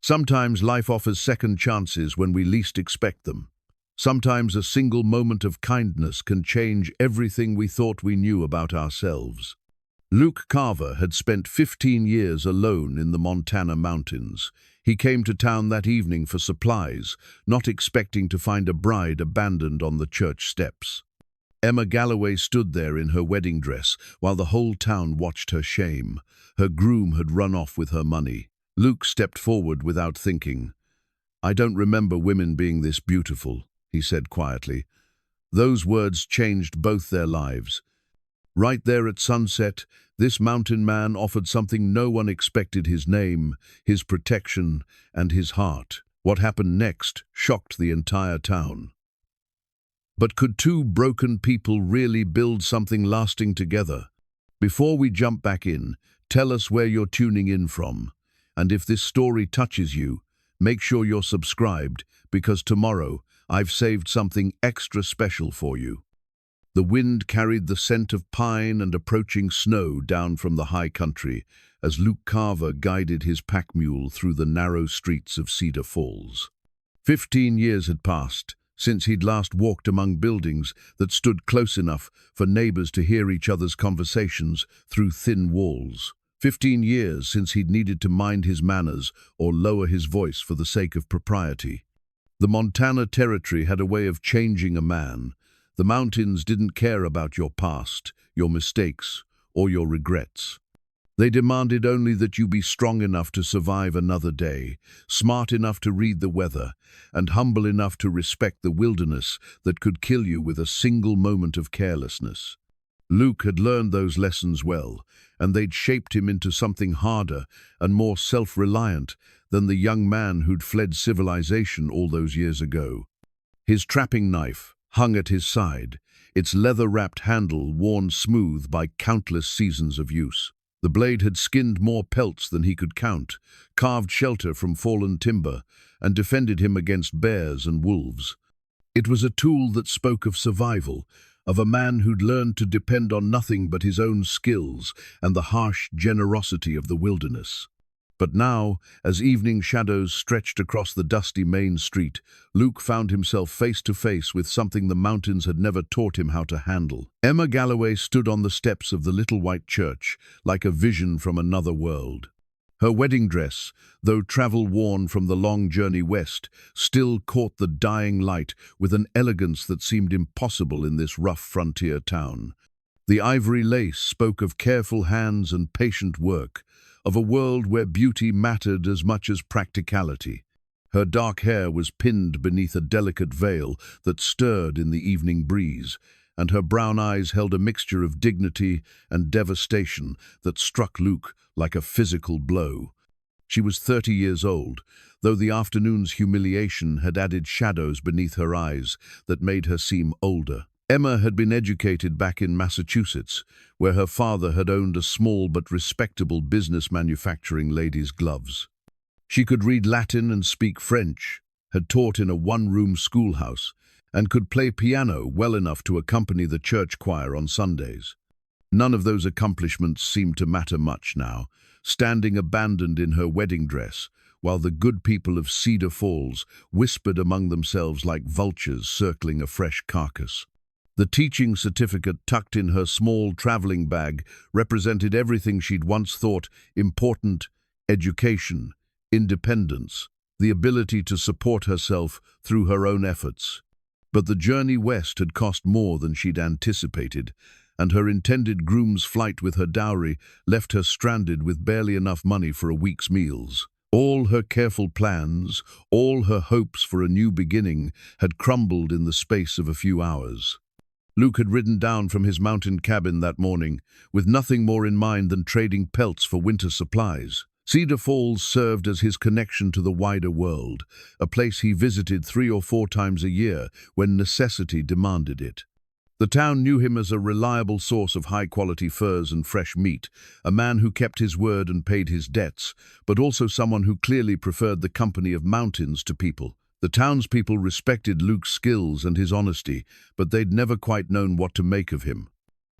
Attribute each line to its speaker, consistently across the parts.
Speaker 1: Sometimes life offers second chances when we least expect them. Sometimes a single moment of kindness can change everything we thought we knew about ourselves. Luke Carver had spent 15 years alone in the Montana mountains. He came to town that evening for supplies, not expecting to find a bride abandoned on the church steps. Emma Galloway stood there in her wedding dress while the whole town watched her shame. Her groom had run off with her money. Luke stepped forward without thinking. "I don't remember women being this beautiful," he said quietly. Those words changed both their lives. Right there at sunset, this mountain man offered something no one expected: his name, his protection, and his heart. What happened next shocked the entire town. But could two broken people really build something lasting together? Before we jump back in, tell us where you're tuning in from. And if this story touches you, make sure you're subscribed, because tomorrow I've saved something extra special for you. The wind carried the scent of pine and approaching snow down from the high country as Luke Carver guided his pack mule through the narrow streets of Cedar Falls. 15 years had passed since he'd last walked among buildings that stood close enough for neighbors to hear each other's conversations through thin walls. 15 years since he'd needed to mind his manners or lower his voice for the sake of propriety. The Montana Territory had a way of changing a man. The mountains didn't care about your past, your mistakes, or your regrets. They demanded only that you be strong enough to survive another day, smart enough to read the weather, and humble enough to respect the wilderness that could kill you with a single moment of carelessness. Luke had learned those lessons well, and they'd shaped him into something harder and more self-reliant than the young man who'd fled civilization all those years ago. His trapping knife hung at his side, its leather-wrapped handle worn smooth by countless seasons of use. The blade had skinned more pelts than he could count, carved shelter from fallen timber, and defended him against bears and wolves. It was a tool that spoke of survival, of a man who'd learned to depend on nothing but his own skills and the harsh generosity of the wilderness. But now, as evening shadows stretched across the dusty main street, Luke found himself face to face with something the mountains had never taught him how to handle. Emma Galloway stood on the steps of the little white church, like a vision from another world. Her wedding dress, though travel-worn from the long journey west, still caught the dying light with an elegance that seemed impossible in this rough frontier town. The ivory lace spoke of careful hands and patient work, of a world where beauty mattered as much as practicality. Her dark hair was pinned beneath a delicate veil that stirred in the evening breeze, and her brown eyes held a mixture of dignity and devastation that struck Luke like a physical blow. She was 30 years old, though the afternoon's humiliation had added shadows beneath her eyes that made her seem older. Emma had been educated back in Massachusetts, where her father had owned a small but respectable business manufacturing ladies' gloves. She could read Latin and speak French, had taught in a one-room schoolhouse, and could play piano well enough to accompany the church choir on Sundays. None of those accomplishments seemed to matter much now, standing abandoned in her wedding dress, while the good people of Cedar Falls whispered among themselves like vultures circling a fresh carcass. The teaching certificate tucked in her small traveling bag represented everything she'd once thought important: education, independence, the ability to support herself through her own efforts. But the journey west had cost more than she'd anticipated, and her intended groom's flight with her dowry left her stranded with barely enough money for a week's meals. All her careful plans, all her hopes for a new beginning, had crumbled in the space of a few hours. Luke had ridden down from his mountain cabin that morning, with nothing more in mind than trading pelts for winter supplies. Cedar Falls served as his connection to the wider world, a place he visited 3 or 4 times a year when necessity demanded it. The town knew him as a reliable source of high-quality furs and fresh meat, a man who kept his word and paid his debts, but also someone who clearly preferred the company of mountains to people. The townspeople respected Luke's skills and his honesty, but they'd never quite known what to make of him.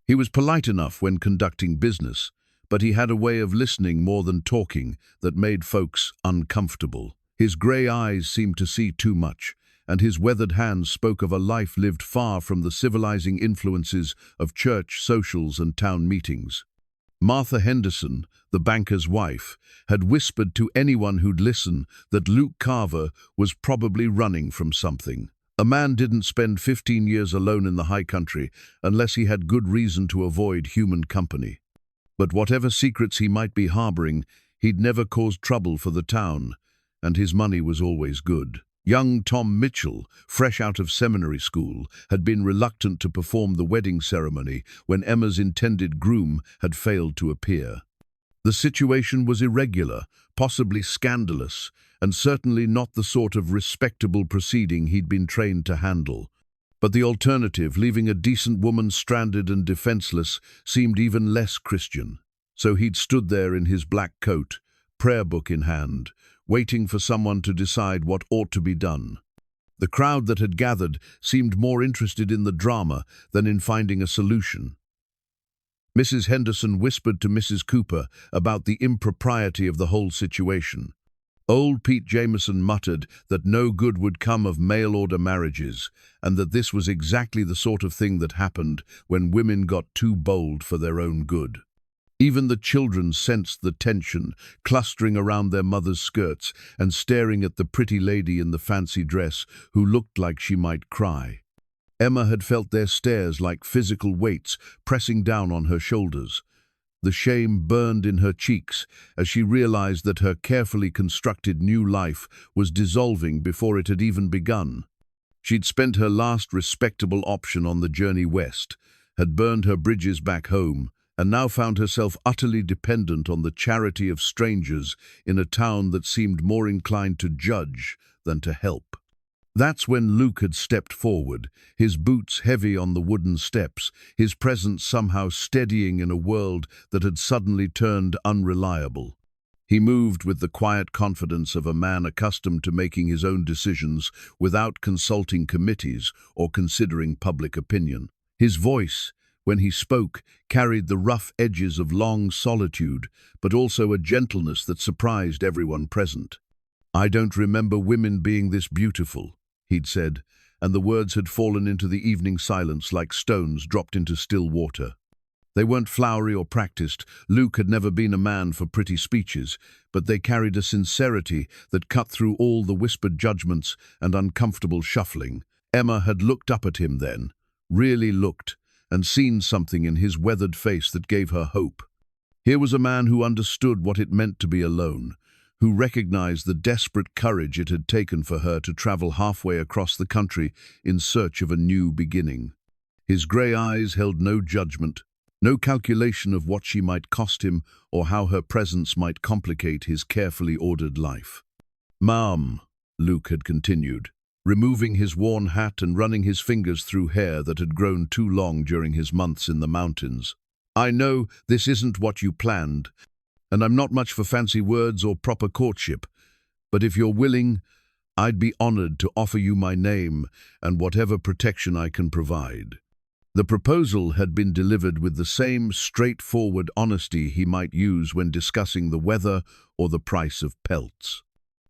Speaker 1: He was polite enough when conducting business, but he had a way of listening more than talking that made folks uncomfortable. His grey eyes seemed to see too much, and his weathered hands spoke of a life lived far from the civilizing influences of church socials and town meetings. Martha Henderson, the banker's wife, had whispered to anyone who'd listen that Luke Carver was probably running from something. A man didn't spend 15 years alone in the high country unless he had good reason to avoid human company. But whatever secrets he might be harboring, he'd never caused trouble for the town, and his money was always good. Young Tom Mitchell, fresh out of seminary school, had been reluctant to perform the wedding ceremony when Emma's intended groom had failed to appear. The situation was irregular, possibly scandalous, and certainly not the sort of respectable proceeding he'd been trained to handle. But the alternative, leaving a decent woman stranded and defenseless, seemed even less Christian. So he'd stood there in his black coat, prayer book in hand, waiting for someone to decide what ought to be done. The crowd that had gathered seemed more interested in the drama than in finding a solution. Mrs. Henderson whispered to Mrs. Cooper about the impropriety of the whole situation. Old Pete Jameson muttered that no good would come of mail-order marriages, and that this was exactly the sort of thing that happened when women got too bold for their own good. Even the children sensed the tension, clustering around their mother's skirts and staring at the pretty lady in the fancy dress who looked like she might cry. Emma had felt their stares like physical weights pressing down on her shoulders. The shame burned in her cheeks as she realized that her carefully constructed new life was dissolving before it had even begun. She'd spent her last respectable option on the journey west, had burned her bridges back home, and now found herself utterly dependent on the charity of strangers in a town that seemed more inclined to judge than to help. That's when Luke had stepped forward, his boots heavy on the wooden steps, his presence somehow steadying in a world that had suddenly turned unreliable. He moved with the quiet confidence of a man accustomed to making his own decisions without consulting committees or considering public opinion. His voice, when he spoke, carried the rough edges of long solitude, but also a gentleness that surprised everyone present. "I don't remember women being this beautiful," he'd said, and the words had fallen into the evening silence like stones dropped into still water. They weren't flowery or practiced. Luke had never been a man for pretty speeches, but they carried a sincerity that cut through all the whispered judgments and uncomfortable shuffling. Emma had looked up at him then, really looked, and seen something in his weathered face that gave her hope. Here was a man who understood what it meant to be alone, who recognized the desperate courage it had taken for her to travel halfway across the country in search of a new beginning. His grey eyes held no judgment, no calculation of what she might cost him or how her presence might complicate his carefully ordered life. "Ma'am," Luke had continued, removing his worn hat and running his fingers through hair that had grown too long during his months in the mountains. "I know this isn't what you planned, and I'm not much for fancy words or proper courtship, but if you're willing, I'd be honored to offer you my name and whatever protection I can provide." The proposal had been delivered with the same straightforward honesty he might use when discussing the weather or the price of pelts.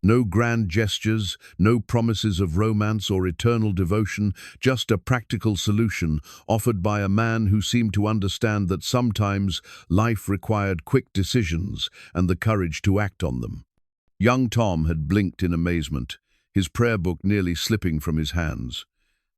Speaker 1: No grand gestures, no promises of romance or eternal devotion, just a practical solution offered by a man who seemed to understand that sometimes life required quick decisions and the courage to act on them. Young Tom had blinked in amazement, his prayer book nearly slipping from his hands.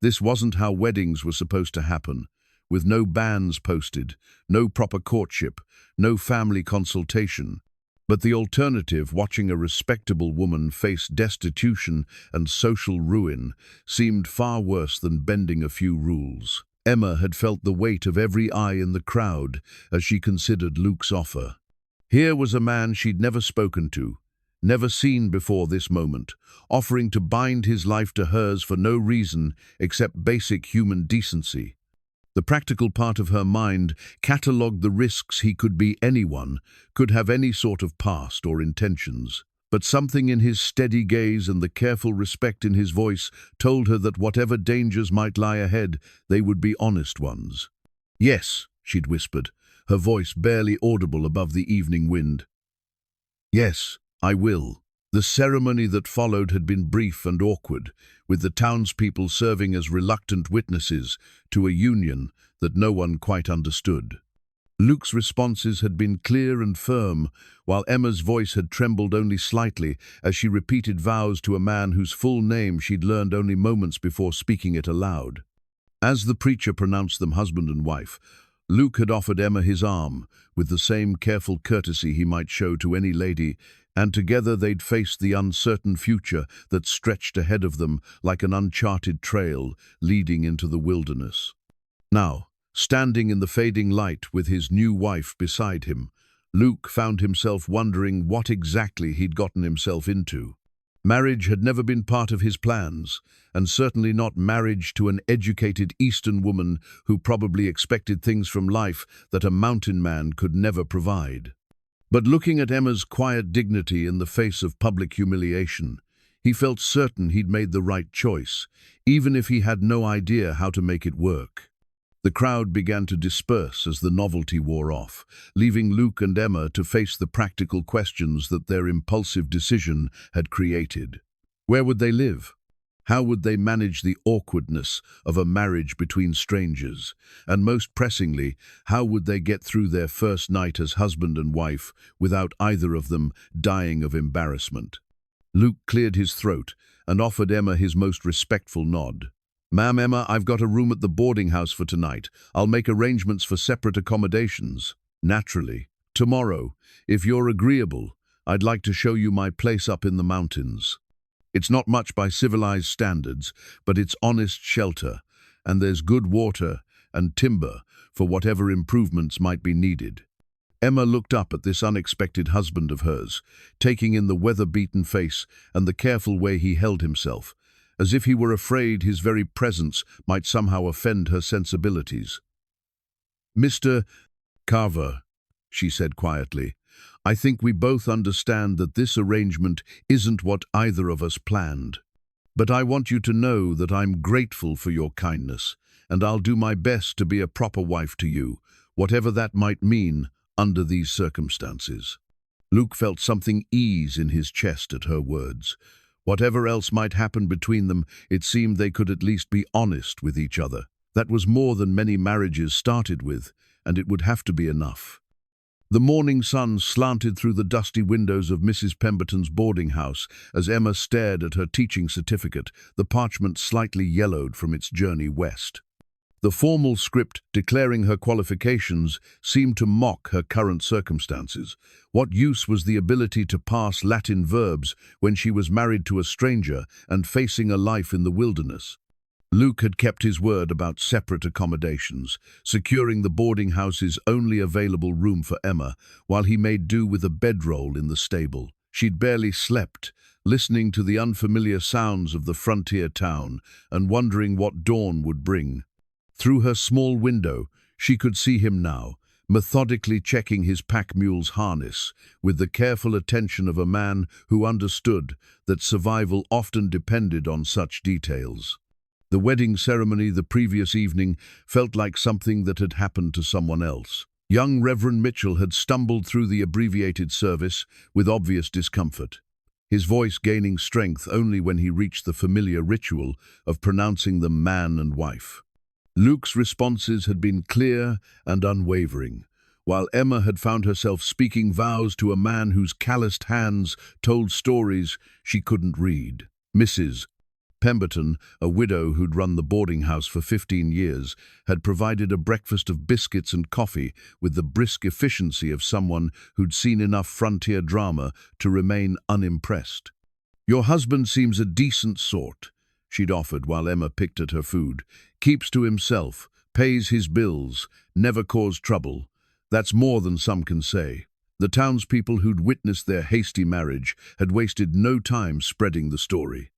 Speaker 1: This wasn't how weddings were supposed to happen, with no banns posted, no proper courtship, no family consultation. But the alternative, watching a respectable woman face destitution and social ruin, seemed far worse than bending a few rules. Emma had felt the weight of every eye in the crowd as she considered Luke's offer. Here was a man she'd never spoken to, never seen before this moment, offering to bind his life to hers for no reason except basic human decency. The practical part of her mind catalogued the risks. He could be anyone, could have any sort of past or intentions. But something in his steady gaze and the careful respect in his voice told her that whatever dangers might lie ahead, they would be honest ones. "Yes," she'd whispered, her voice barely audible above the evening wind. "Yes, I will." The ceremony that followed had been brief and awkward, with the townspeople serving as reluctant witnesses to a union that no one quite understood. Luke's responses had been clear and firm, while Emma's voice had trembled only slightly as she repeated vows to a man whose full name she'd learned only moments before speaking it aloud. As the preacher pronounced them husband and wife, Luke had offered Emma his arm, with the same careful courtesy he might show to any lady, and together they'd faced the uncertain future that stretched ahead of them like an uncharted trail leading into the wilderness. Now, standing in the fading light with his new wife beside him, Luke found himself wondering what exactly he'd gotten himself into. Marriage had never been part of his plans, and certainly not marriage to an educated Eastern woman who probably expected things from life that a mountain man could never provide. But looking at Emma's quiet dignity in the face of public humiliation, he felt certain he'd made the right choice, even if he had no idea how to make it work. The crowd began to disperse as the novelty wore off, leaving Luke and Emma to face the practical questions that their impulsive decision had created. Where would they live? How would they manage the awkwardness of a marriage between strangers? And most pressingly, how would they get through their first night as husband and wife without either of them dying of embarrassment? Luke cleared his throat and offered Emma his most respectful nod. "Ma'am, Emma, I've got a room at the boarding house for tonight. I'll make arrangements for separate accommodations." "Naturally. Tomorrow, if you're agreeable, I'd like to show you my place up in the mountains. It's not much by civilized standards, but it's honest shelter, and there's good water and timber for whatever improvements might be needed." Emma looked up at this unexpected husband of hers, taking in the weather-beaten face and the careful way he held himself, as if he were afraid his very presence might somehow offend her sensibilities. "Mr. Carver," she said quietly, "I think we both understand that this arrangement isn't what either of us planned. But I want you to know that I'm grateful for your kindness, and I'll do my best to be a proper wife to you, whatever that might mean under these circumstances." Luke felt something ease in his chest at her words. Whatever else might happen between them, it seemed they could at least be honest with each other. That was more than many marriages started with, and it would have to be enough. The morning sun slanted through the dusty windows of Mrs. Pemberton's boarding house as Emma stared at her teaching certificate, the parchment slightly yellowed from its journey west. The formal script declaring her qualifications seemed to mock her current circumstances. What use was the ability to parse Latin verbs when she was married to a stranger and facing a life in the wilderness? Luke had kept his word about separate accommodations, securing the boarding house's only available room for Emma, while he made do with a bedroll in the stable. She'd barely slept, listening to the unfamiliar sounds of the frontier town and wondering what dawn would bring. Through her small window, she could see him now, methodically checking his pack mule's harness, with the careful attention of a man who understood that survival often depended on such details. The wedding ceremony the previous evening felt like something that had happened to someone else. Young Reverend Mitchell had stumbled through the abbreviated service with obvious discomfort, his voice gaining strength only when he reached the familiar ritual of pronouncing them man and wife. Luke's responses had been clear and unwavering, while Emma had found herself speaking vows to a man whose calloused hands told stories she couldn't read. Mrs. Pemberton, a widow who'd run the boarding house for 15 years, had provided a breakfast of biscuits and coffee with the brisk efficiency of someone who'd seen enough frontier drama to remain unimpressed. "Your husband seems a decent sort," she'd offered while Emma picked at her food. "Keeps to himself, pays his bills, never caused trouble. That's more than some can say." The townspeople who'd witnessed their hasty marriage had wasted no time spreading the story.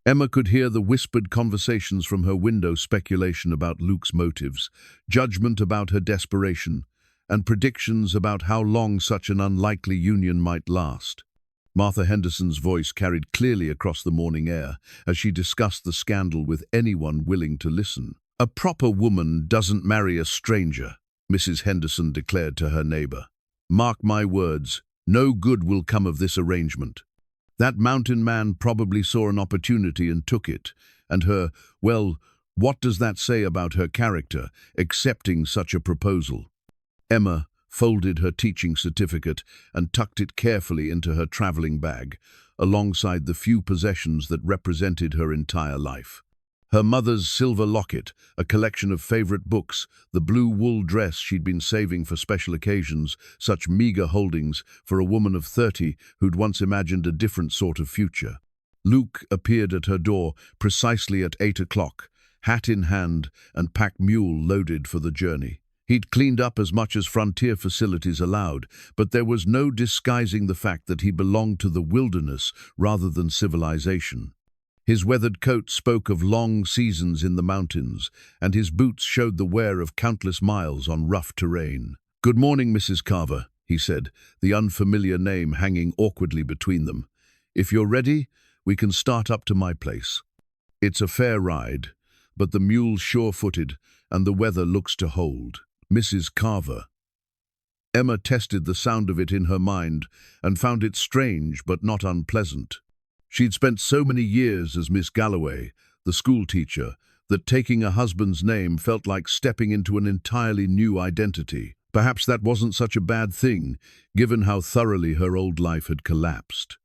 Speaker 1: Emma could hear the whispered conversations from her window, speculation about Luke's motives, judgment about her desperation, and predictions about how long such an unlikely union might last. Martha Henderson's voice carried clearly across the morning air as she discussed the scandal with anyone willing to listen. "A proper woman doesn't marry a stranger. Mrs. Henderson declared to her neighbor. "Mark my words, no good will come of this arrangement. That mountain man probably saw an opportunity and took it, and well, what does that say about her character, accepting such a proposal?" Emma folded her teaching certificate and tucked it carefully into her traveling bag, alongside the few possessions that represented her entire life. Her mother's silver locket, a collection of favorite books, the blue wool dress she'd been saving for special occasions, such meager holdings for a woman of 30 who'd once imagined a different sort of future. Luke appeared at her door precisely at 8 o'clock, hat in hand and pack mule loaded for the journey. He'd cleaned up as much as frontier facilities allowed, but there was no disguising the fact that he belonged to the wilderness rather than civilization. His weathered coat spoke of long seasons in the mountains, and his boots showed the wear of countless miles on rough terrain. "Good morning, Mrs. Carver," he said, the unfamiliar name hanging awkwardly between them. "If you're ready, we can start up to my place. It's a fair ride, but the mule's sure-footed, and the weather looks to hold." Mrs. Carver. Emma tested the sound of it in her mind and found it strange but not unpleasant. She'd spent so many years as Miss Galloway, the schoolteacher, that taking a husband's name felt like stepping into an entirely new identity. Perhaps that wasn't such a bad thing, given how thoroughly her old life had collapsed.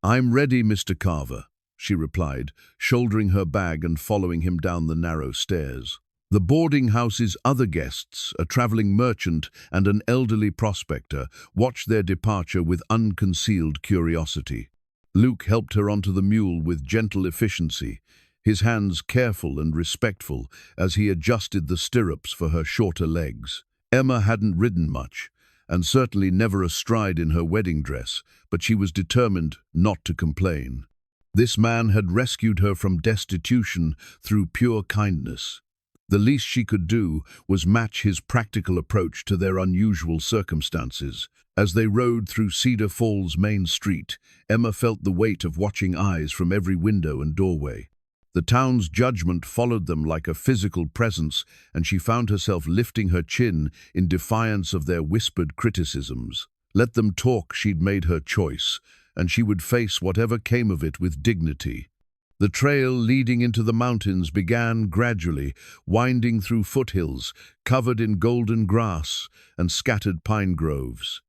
Speaker 1: "I'm ready, Mr. Carver," she replied, shouldering her bag and following him down the narrow stairs. The boarding house's other guests, a traveling merchant and an elderly prospector, watched their departure with unconcealed curiosity. Luke helped her onto the mule with gentle efficiency, his hands careful and respectful as he adjusted the stirrups for her shorter legs. Emma hadn't ridden much, and certainly never astride in her wedding dress, but she was determined not to complain. This man had rescued her from destitution through pure kindness. The least she could do was match his practical approach to their unusual circumstances. As they rode through Cedar Falls' main street, Emma felt the weight of watching eyes from every window and doorway. The town's judgment followed them like a physical presence, and she found herself lifting her chin in defiance of their whispered criticisms. Let them talk, she'd made her choice, and she would face whatever came of it with dignity. The trail leading into the mountains began gradually, winding through foothills, covered in golden grass and scattered pine groves.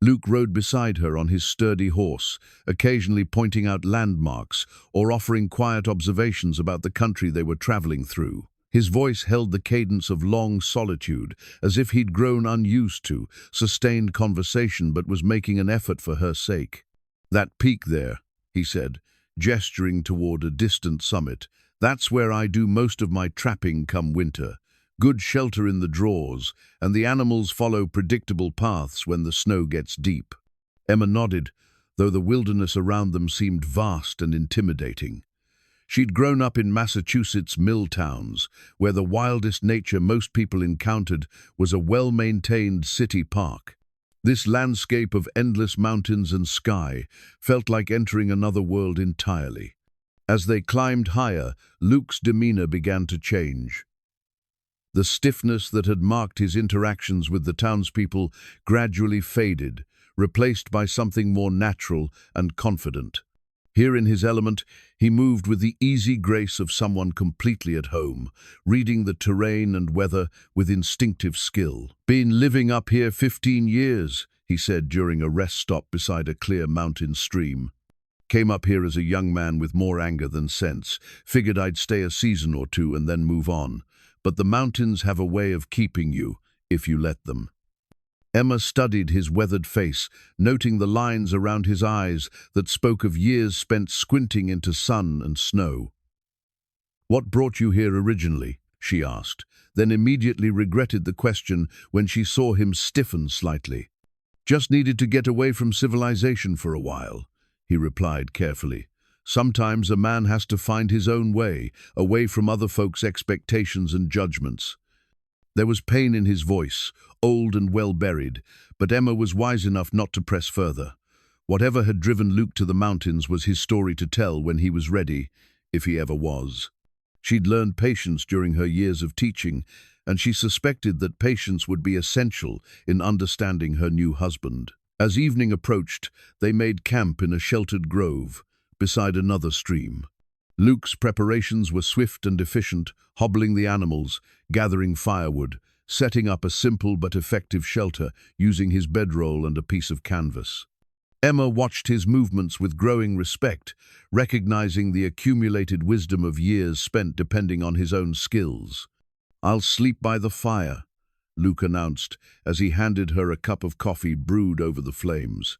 Speaker 1: Luke rode beside her on his sturdy horse, occasionally pointing out landmarks or offering quiet observations about the country they were traveling through. His voice held the cadence of long solitude, as if he'd grown unused to sustained conversation but was making an effort for her sake. "That peak there," he said, gesturing toward a distant summit, "that's where I do most of my trapping come winter. Good shelter in the draws, and the animals follow predictable paths when the snow gets deep." Emma nodded, though the wilderness around them seemed vast and intimidating. She'd grown up in Massachusetts' mill towns, where the wildest nature most people encountered was a well-maintained city park. This landscape of endless mountains and sky felt like entering another world entirely. As they climbed higher, Luke's demeanor began to change. The stiffness that had marked his interactions with the townspeople gradually faded, replaced by something more natural and confident. Here in his element, he moved with the easy grace of someone completely at home, reading the terrain and weather with instinctive skill. "Been living up here 15 years, he said during a rest stop beside a clear mountain stream. "Came up here as a young man with more anger than sense. Figured I'd stay a season or two and then move on. But the mountains have a way of keeping you, if you let them." Emma studied his weathered face, noting the lines around his eyes that spoke of years spent squinting into sun and snow. "What brought you here originally?" she asked, then immediately regretted the question when she saw him stiffen slightly. "Just needed to get away from civilization for a while," he replied carefully. "Sometimes a man has to find his own way, away from other folks' expectations and judgments." There was pain in his voice, old and well buried, but Emma was wise enough not to press further. Whatever had driven Luke to the mountains was his story to tell when he was ready, if he ever was. She'd learned patience during her years of teaching, and she suspected that patience would be essential in understanding her new husband. As evening approached, they made camp in a sheltered grove, beside another stream. Luke's preparations were swift and efficient, hobbling the animals, gathering firewood, setting up a simple but effective shelter using his bedroll and a piece of canvas. Emma watched his movements with growing respect, recognizing the accumulated wisdom of years spent depending on his own skills. "I'll sleep by the fire," Luke announced as he handed her a cup of coffee brewed over the flames.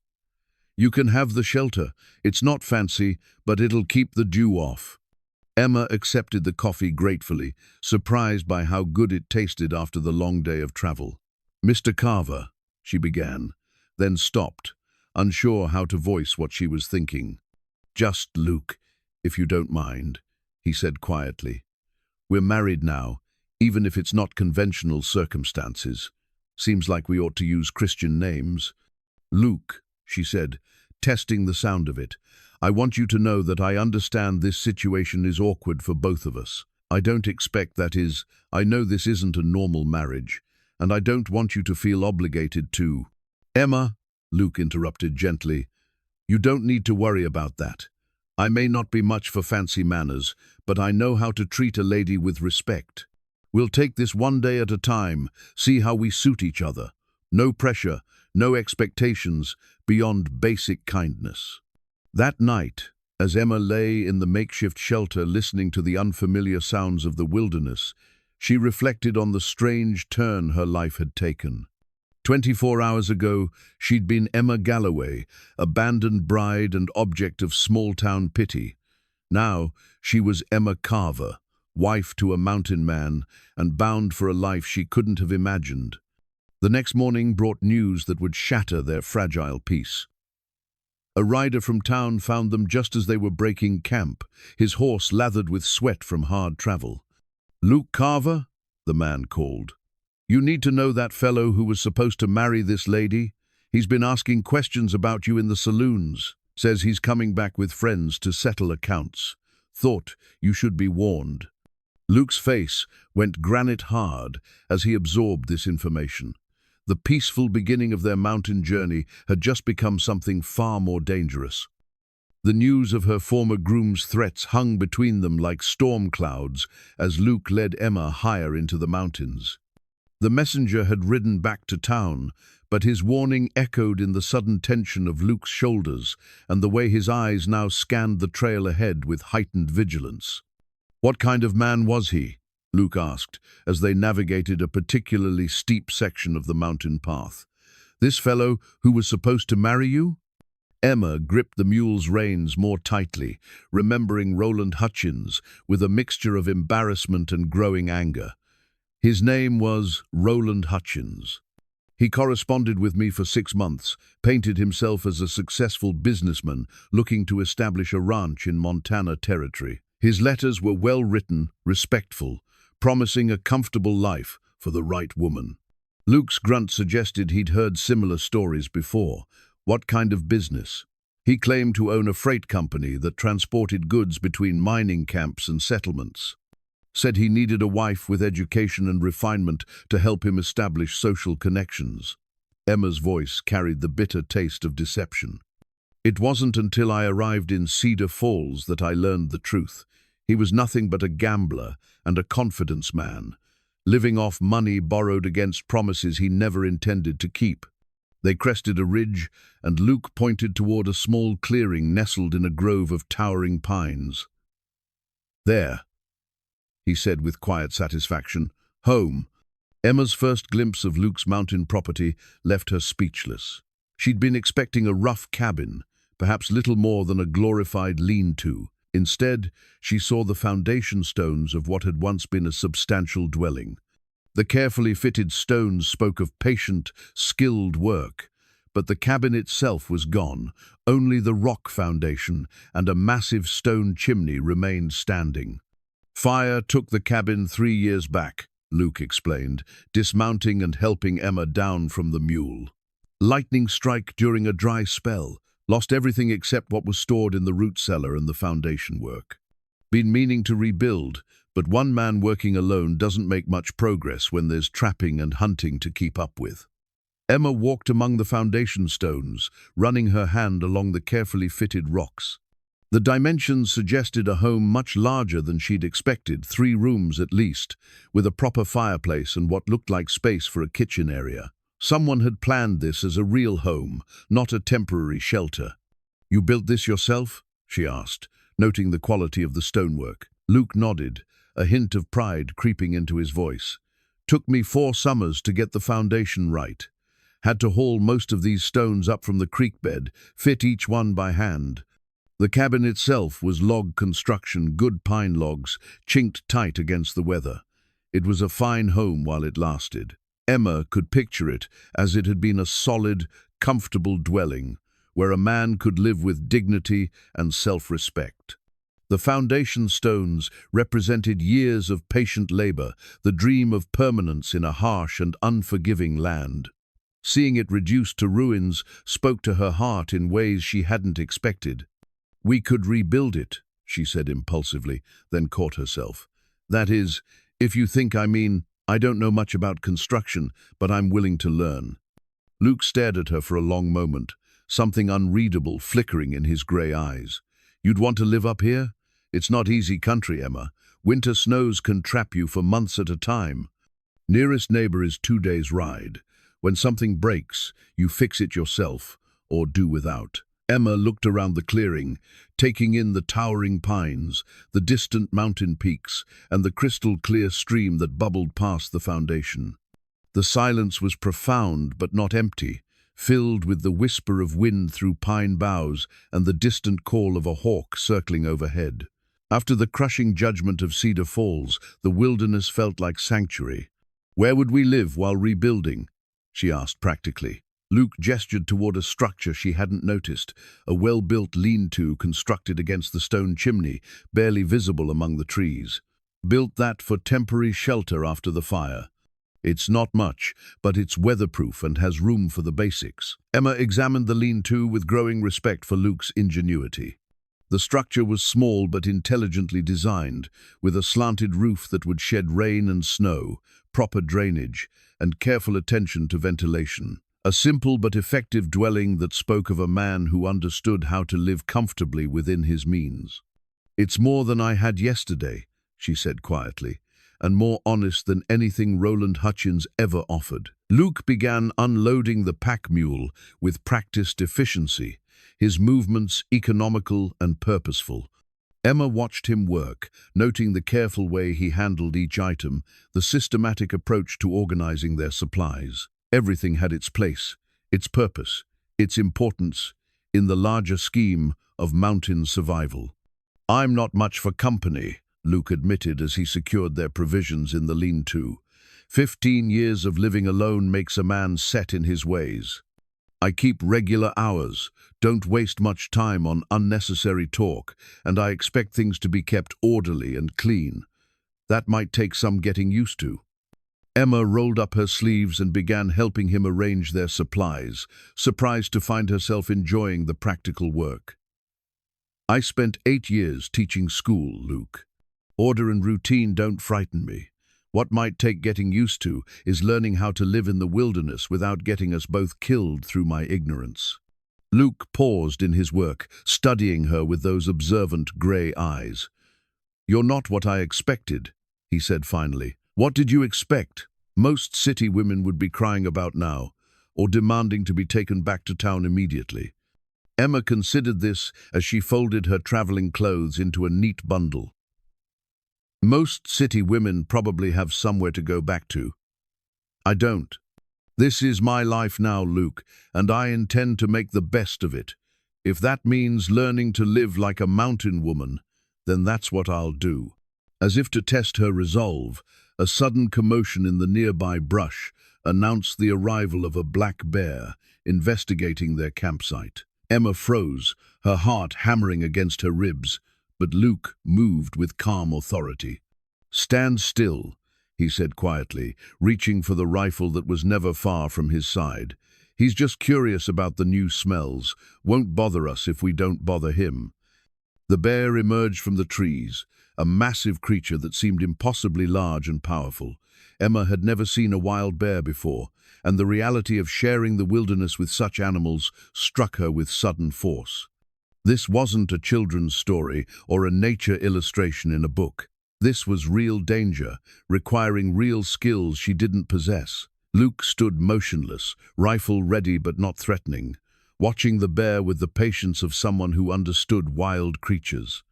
Speaker 1: "You can have the shelter. It's not fancy, but it'll keep the dew off." Emma accepted the coffee gratefully, surprised by how good it tasted after the long day of travel. "Mr. Carver," she began, then stopped, unsure how to voice what she was thinking. "Just Luke, if you don't mind," he said quietly. "We're married now, even if it's not conventional circumstances. Seems like we ought to use Christian names." "Luke," she said, testing the sound of it, "I want you to know that I understand this situation is awkward for both of us. I don't expect I know this isn't a normal marriage, and I don't want you to feel obligated to—" "Emma," Luke interrupted gently, "you don't need to worry about that. I may not be much for fancy manners, but I know how to treat a lady with respect. We'll take this one day at a time, see how we suit each other. No pressure, no expectations, beyond basic kindness." That night, as Emma lay in the makeshift shelter listening to the unfamiliar sounds of the wilderness, she reflected on the strange turn her life had taken. 24 hours ago, she'd been Emma Galloway, abandoned bride and object of small-town pity. Now, she was Emma Carver, wife to a mountain man, and bound for a life she couldn't have imagined. The next morning brought news that would shatter their fragile peace. A rider from town found them just as they were breaking camp, his horse lathered with sweat from hard travel. "Luke Carver?" the man called. "You need to know that fellow who was supposed to marry this lady. He's been asking questions about you in the saloons. Says he's coming back with friends to settle accounts. Thought you should be warned." Luke's face went granite hard as he absorbed this information. The peaceful beginning of their mountain journey had just become something far more dangerous. The news of her former groom's threats hung between them like storm clouds as Luke led Emma higher into the mountains. The messenger had ridden back to town, but his warning echoed in the sudden tension of Luke's shoulders and the way his eyes now scanned the trail ahead with heightened vigilance. "What kind of man was he?" Luke asked, as they navigated a particularly steep section of the mountain path. "This fellow who was supposed to marry you?" Emma gripped the mule's reins more tightly, remembering Roland Hutchins with a mixture of embarrassment and growing anger. "His name was Roland Hutchins. He corresponded with me for 6 months, painted himself as a successful businessman looking to establish a ranch in Montana Territory. His letters were well-written, respectful, promising a comfortable life for the right woman." Luke's grunt suggested he'd heard similar stories before. "What kind of business?" "He claimed to own a freight company that transported goods between mining camps and settlements. Said he needed a wife with education and refinement to help him establish social connections." Emma's voice carried the bitter taste of deception. "It wasn't until I arrived in Cedar Falls that I learned the truth. He was nothing but a gambler and a confidence man, living off money borrowed against promises he never intended to keep." They crested a ridge, and Luke pointed toward a small clearing nestled in a grove of towering pines. "There," he said with quiet satisfaction. "Home." Emma's first glimpse of Luke's mountain property left her speechless. She'd been expecting a rough cabin, perhaps little more than a glorified lean-to. Instead, she saw the foundation stones of what had once been a substantial dwelling. The carefully fitted stones spoke of patient, skilled work, but the cabin itself was gone. Only the rock foundation and a massive stone chimney remained standing. "Fire took the cabin 3 years back," Luke explained, dismounting and helping Emma down from the mule. "Lightning strike during a dry spell. Lost everything except what was stored in the root cellar and the foundation work. Been meaning to rebuild, But one man working alone doesn't make much progress when there's trapping and hunting to keep up with. Emma walked among the foundation stones, running her hand along the carefully fitted rocks. The dimensions suggested a home much larger than she'd expected, 3 rooms at least, with a proper fireplace and what looked like space for a kitchen area. Someone had planned this as a real home, not a temporary shelter. "You built this yourself?" she asked, noting the quality of the stonework. Luke nodded, a hint of pride creeping into his voice. "Took me 4 summers to get the foundation right. Had to haul most of these stones up from the creek bed, fit each one by hand. The cabin itself was log construction, good pine logs, chinked tight against the weather. It was a fine home while it lasted." Emma could picture it as it had been a solid, comfortable dwelling, where a man could live with dignity and self-respect. The foundation stones represented years of patient labor, the dream of permanence in a harsh and unforgiving land. Seeing it reduced to ruins spoke to her heart in ways she hadn't expected. "We could rebuild it," she said impulsively, then caught herself. "That is, if you think I mean, I don't know much about construction, but I'm willing to learn." Luke stared at her for a long moment, something unreadable flickering in his grey eyes. "You'd want to live up here? It's not easy country, Emma. Winter snows can trap you for months at a time. Nearest neighbor is 2 days' ride. When something breaks, you fix it yourself, or do without." Emma looked around the clearing, taking in the towering pines, the distant mountain peaks, and the crystal-clear stream that bubbled past the foundation. The silence was profound but not empty, filled with the whisper of wind through pine boughs and the distant call of a hawk circling overhead. After the crushing judgment of Cedar Falls, the wilderness felt like sanctuary. "Where would we live while rebuilding?" she asked practically. Luke gestured toward a structure she hadn't noticed, a well-built lean-to constructed against the stone chimney, barely visible among the trees. "Built that for temporary shelter after the fire. It's not much, but it's weatherproof and has room for the basics." Emma examined the lean-to with growing respect for Luke's ingenuity. The structure was small but intelligently designed, with a slanted roof that would shed rain and snow, proper drainage, and careful attention to ventilation. A simple but effective dwelling that spoke of a man who understood how to live comfortably within his means. "It's more than I had yesterday," she said quietly, "and more honest than anything Roland Hutchins ever offered." Luke began unloading the pack mule with practiced efficiency, his movements economical and purposeful. Emma watched him work, noting the careful way he handled each item, the systematic approach to organizing their supplies. Everything had its place, its purpose, its importance, in the larger scheme of mountain survival. "I'm not much for company," Luke admitted as he secured their provisions in the lean-to. 15 years of living alone makes a man set in his ways. "I keep regular hours, don't waste much time on unnecessary talk, and I expect things to be kept orderly and clean. That might take some getting used to." Emma rolled up her sleeves and began helping him arrange their supplies, surprised to find herself enjoying the practical work. "I spent 8 years teaching school, Luke. Order and routine don't frighten me. What might take getting used to is learning how to live in the wilderness without getting us both killed through my ignorance." Luke paused in his work, studying her with those observant grey eyes. "You're not what I expected," he said finally. "What did you expect? Most city women would be crying about now, or demanding to be taken back to town immediately." Emma considered this as she folded her traveling clothes into a neat bundle. "Most city women probably have somewhere to go back to. I don't. This is my life now, Luke, and I intend to make the best of it. If that means learning to live like a mountain woman, then that's what I'll do." As if to test her resolve, a sudden commotion in the nearby brush announced the arrival of a black bear investigating their campsite. Emma froze, her heart hammering against her ribs, but Luke moved with calm authority. "Stand still," he said quietly, reaching for the rifle that was never far from his side. "He's just curious about the new smells. Won't bother us if we don't bother him." The bear emerged from the trees, a massive creature that seemed impossibly large and powerful. Emma had never seen a wild bear before, and the reality of sharing the wilderness with such animals struck her with sudden force. This wasn't a children's story or a nature illustration in a book. This was real danger, requiring real skills she didn't possess. Luke stood motionless, rifle ready but not threatening, watching the bear with the patience of someone who understood wild creatures.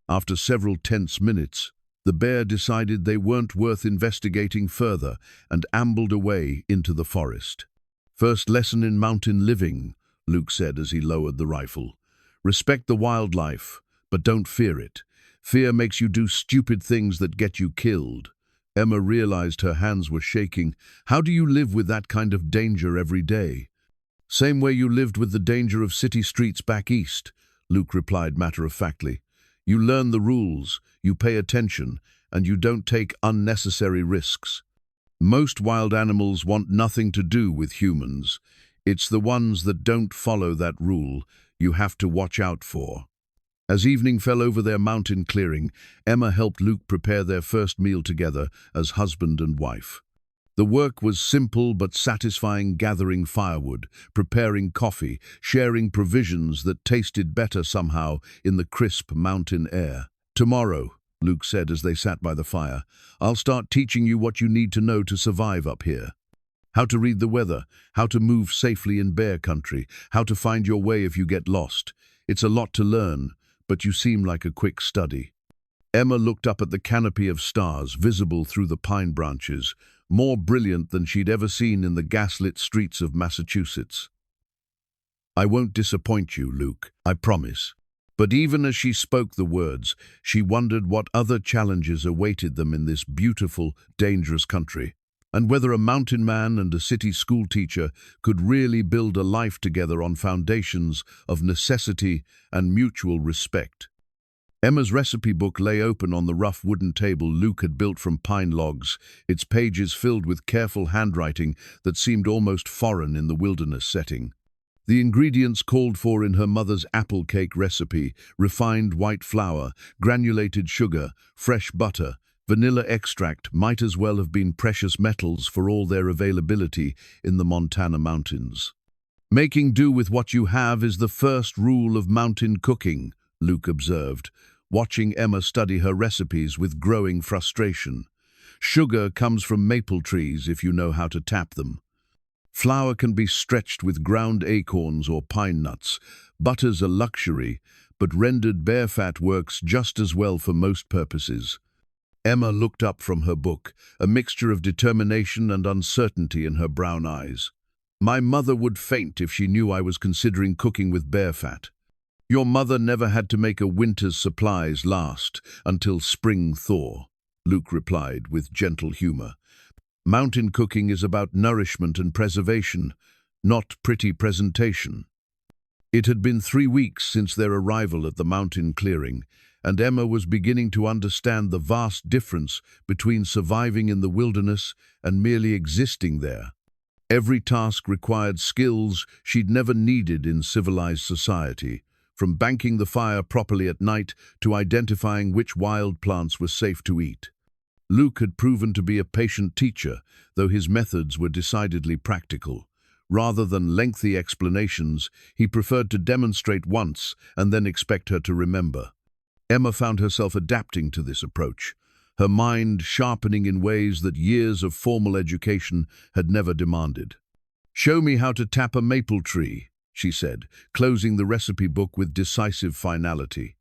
Speaker 1: After several tense minutes, the bear decided they weren't worth investigating further and ambled away into the forest. "First lesson in mountain living," Luke said as he lowered the rifle. "Respect the wildlife, but don't fear it. Fear makes you do stupid things that get you killed." Emma realized her hands were shaking. "How do you live with that kind of danger every day?" "Same way you lived with the danger of city streets back east," Luke replied matter-of-factly. "You learn the rules, you pay attention, and you don't take unnecessary risks. Most wild animals want nothing to do with humans. It's the ones that don't follow that rule you have to watch out for." As evening fell over their mountain clearing, Emma helped Luke prepare their first meal together as husband and wife. The work was simple but satisfying, gathering firewood, preparing coffee, sharing provisions that tasted better somehow in the crisp mountain air. "Tomorrow," Luke said as they sat by the fire, "I'll start teaching you what you need to know to survive up here. How to read the weather, how to move safely in bear country, how to find your way if you get lost. It's a lot to learn, but you seem like a quick study." Emma looked up at the canopy of stars visible through the pine branches, more brilliant than she'd ever seen in the gaslit streets of Massachusetts. "I won't disappoint you, Luke, I promise." But even as she spoke the words, she wondered what other challenges awaited them in this beautiful, dangerous country, and whether a mountain man and a city school teacher could really build a life together on foundations of necessity and mutual respect. Emma's recipe book lay open on the rough wooden table Luke had built from pine logs, its pages filled with careful handwriting that seemed almost foreign in the wilderness setting. The ingredients called for in her mother's apple cake recipe: refined white flour, granulated sugar, fresh butter, vanilla extract, might as well have been precious metals for all their availability in the Montana mountains. "Making do with what you have is the first rule of mountain cooking," Luke observed, watching Emma study her recipes with growing frustration. "Sugar comes from maple trees if you know how to tap them. Flour can be stretched with ground acorns or pine nuts. Butter's a luxury, but rendered bear fat works just as well for most purposes." Emma looked up from her book, a mixture of determination and uncertainty in her brown eyes. "My mother would faint if she knew I was considering cooking with bear fat." "Your mother never had to make a winter's supplies last until spring thaw," Luke replied with gentle humor. "Mountain cooking is about nourishment and preservation, not pretty presentation." It had been 3 weeks since their arrival at the mountain clearing, and Emma was beginning to understand the vast difference between surviving in the wilderness and merely existing there. Every task required skills she'd never needed in civilized society, from banking the fire properly at night to identifying which wild plants were safe to eat. Luke had proven to be a patient teacher, though his methods were decidedly practical. Rather than lengthy explanations, he preferred to demonstrate once and then expect her to remember. Emma found herself adapting to this approach, her mind sharpening in ways that years of formal education had never demanded. "Show me how to tap a maple tree," she said, closing the recipe book with decisive finality.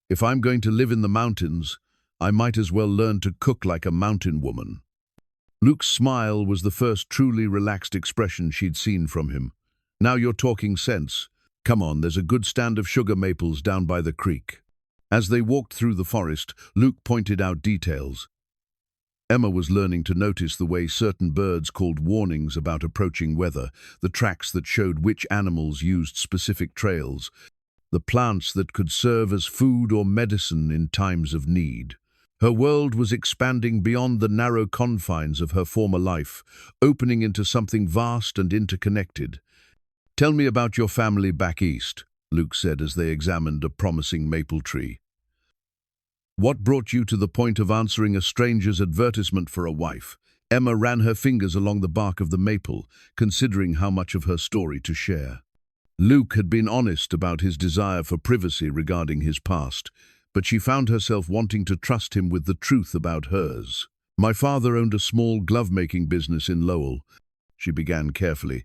Speaker 1: "If I'm going to live in the mountains, I might as well learn to cook like a mountain woman." Luke's smile was the first truly relaxed expression she'd seen from him. "Now you're talking sense. Come on, there's a good stand of sugar maples down by the creek." As they walked through the forest, Luke pointed out details. Emma was learning to notice the way certain birds called warnings about approaching weather, the tracks that showed which animals used specific trails, the plants that could serve as food or medicine in times of need. Her world was expanding beyond the narrow confines of her former life, opening into something vast and interconnected. "Tell me about your family back east," Luke said as they examined a promising maple tree. What brought you to the point of answering a stranger's advertisement for a wife? Emma ran her fingers along the bark of the maple, considering how much of her story to share. Luke had been honest about his desire for privacy regarding his past, but she found herself wanting to trust him with the truth about hers. My father owned a small glove-making business in Lowell, she began carefully.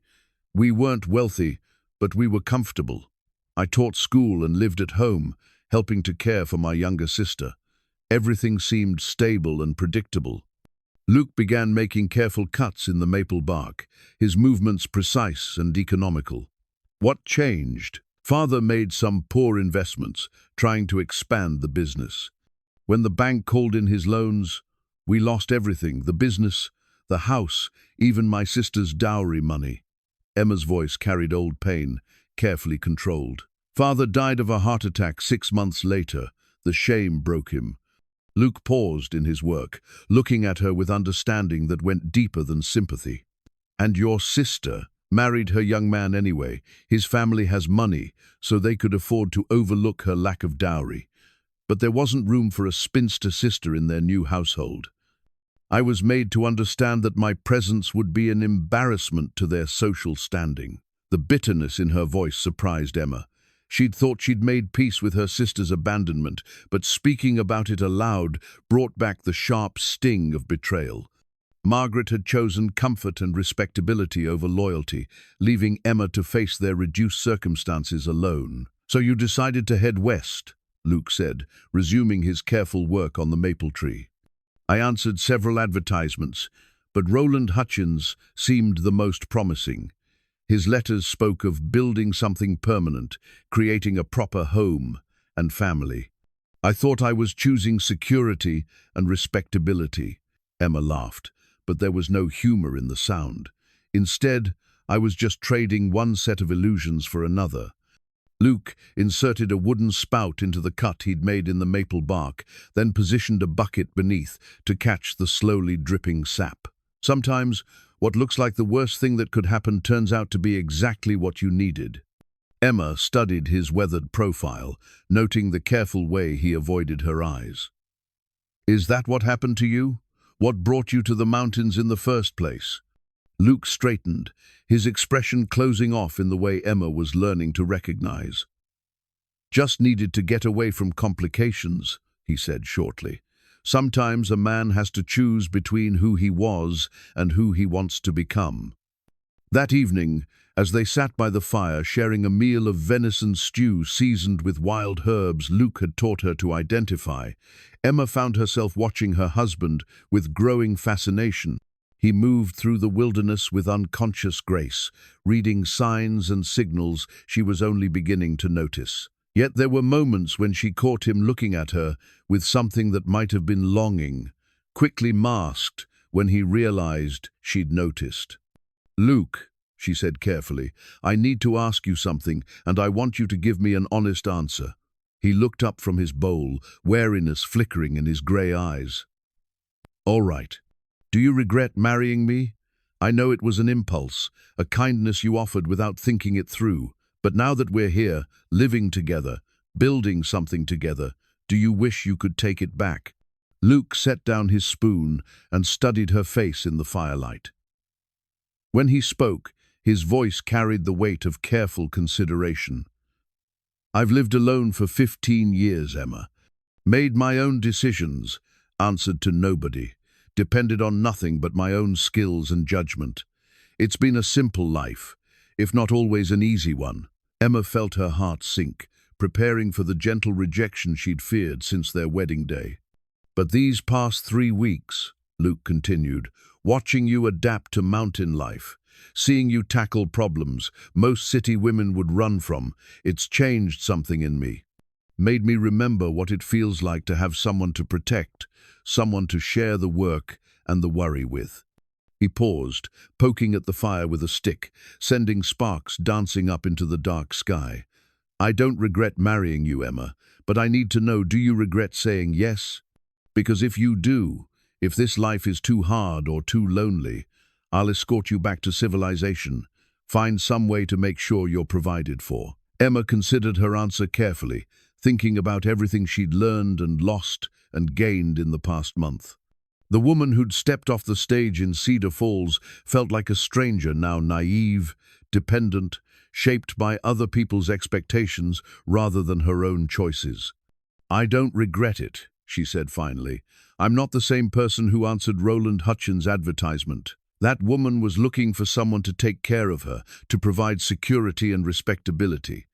Speaker 1: We weren't wealthy, but we were comfortable. I taught school and lived at home, helping to care for my younger sister. Everything seemed stable and predictable. Luke began making careful cuts in the maple bark, his movements precise and economical. What changed? Father made some poor investments, trying to expand the business. When the bank called in his loans, we lost everything, the business, the house, even my sister's dowry money. Emma's voice carried old pain, carefully controlled. Father died of a heart attack 6 months later. The shame broke him. Luke paused in his work, looking at her with understanding that went deeper than sympathy. And your sister married her young man anyway. His family has money, so they could afford to overlook her lack of dowry. But there wasn't room for a spinster sister in their new household. I was made to understand that my presence would be an embarrassment to their social standing. The bitterness in her voice surprised Emma. She'd thought she'd made peace with her sister's abandonment, but speaking about it aloud brought back the sharp sting of betrayal. Margaret had chosen comfort and respectability over loyalty, leaving Emma to face their reduced circumstances alone. So you decided to head west, Luke said, resuming his careful work on the maple tree. I answered several advertisements, but Roland Hutchins seemed the most promising. His letters spoke of building something permanent, creating a proper home and family. I thought I was choosing security and respectability. Emma laughed, but there was no humor in the sound. Instead, I was just trading one set of illusions for another. Luke inserted a wooden spout into the cut he'd made in the maple bark, then positioned a bucket beneath to catch the slowly dripping sap. Sometimes, what looks like the worst thing that could happen turns out to be exactly what you needed. Emma studied his weathered profile, noting the careful way he avoided her eyes. Is that what happened to you? What brought you to the mountains in the first place? Luke straightened, his expression closing off in the way Emma was learning to recognize. Just needed to get away from complications, he said shortly. Sometimes a man has to choose between who he was and who he wants to become. That evening, as they sat by the fire sharing a meal of venison stew seasoned with wild herbs Luke had taught her to identify, Emma found herself watching her husband with growing fascination. He moved through the wilderness with unconscious grace, reading signs and signals she was only beginning to notice. Yet there were moments when she caught him looking at her with something that might have been longing, quickly masked when he realized she'd noticed. Luke, she said carefully, I need to ask you something, and I want you to give me an honest answer. He looked up from his bowl, wariness flickering in his grey eyes. All right. Do you regret marrying me? I know it was an impulse, a kindness you offered without thinking it through. But now that we're here, living together, building something together, do you wish you could take it back? Luke set down his spoon and studied her face in the firelight. When he spoke, his voice carried the weight of careful consideration. I've lived alone for 15 years, Emma. Made my own decisions, answered to nobody. Depended on nothing but my own skills and judgment. It's been a simple life, if not always an easy one. Emma felt her heart sink, preparing for the gentle rejection she'd feared since their wedding day. But these past 3 weeks, Luke continued, watching you adapt to mountain life, seeing you tackle problems most city women would run from, it's changed something in me. Made me remember what it feels like to have someone to protect, someone to share the work and the worry with. He paused, poking at the fire with a stick, sending sparks dancing up into the dark sky. I don't regret marrying you, Emma, but I need to know, do you regret saying yes? Because if you do, if this life is too hard or too lonely, I'll escort you back to civilization, find some way to make sure you're provided for. Emma considered her answer carefully, thinking about everything she'd learned and lost and gained in the past month. The woman who'd stepped off the stage in Cedar Falls felt like a stranger, now naive, dependent, shaped by other people's expectations rather than her own choices. "I don't regret it," she said finally. "I'm not the same person who answered Roland Hutchins' advertisement. That woman was looking for someone to take care of her, to provide security and respectability.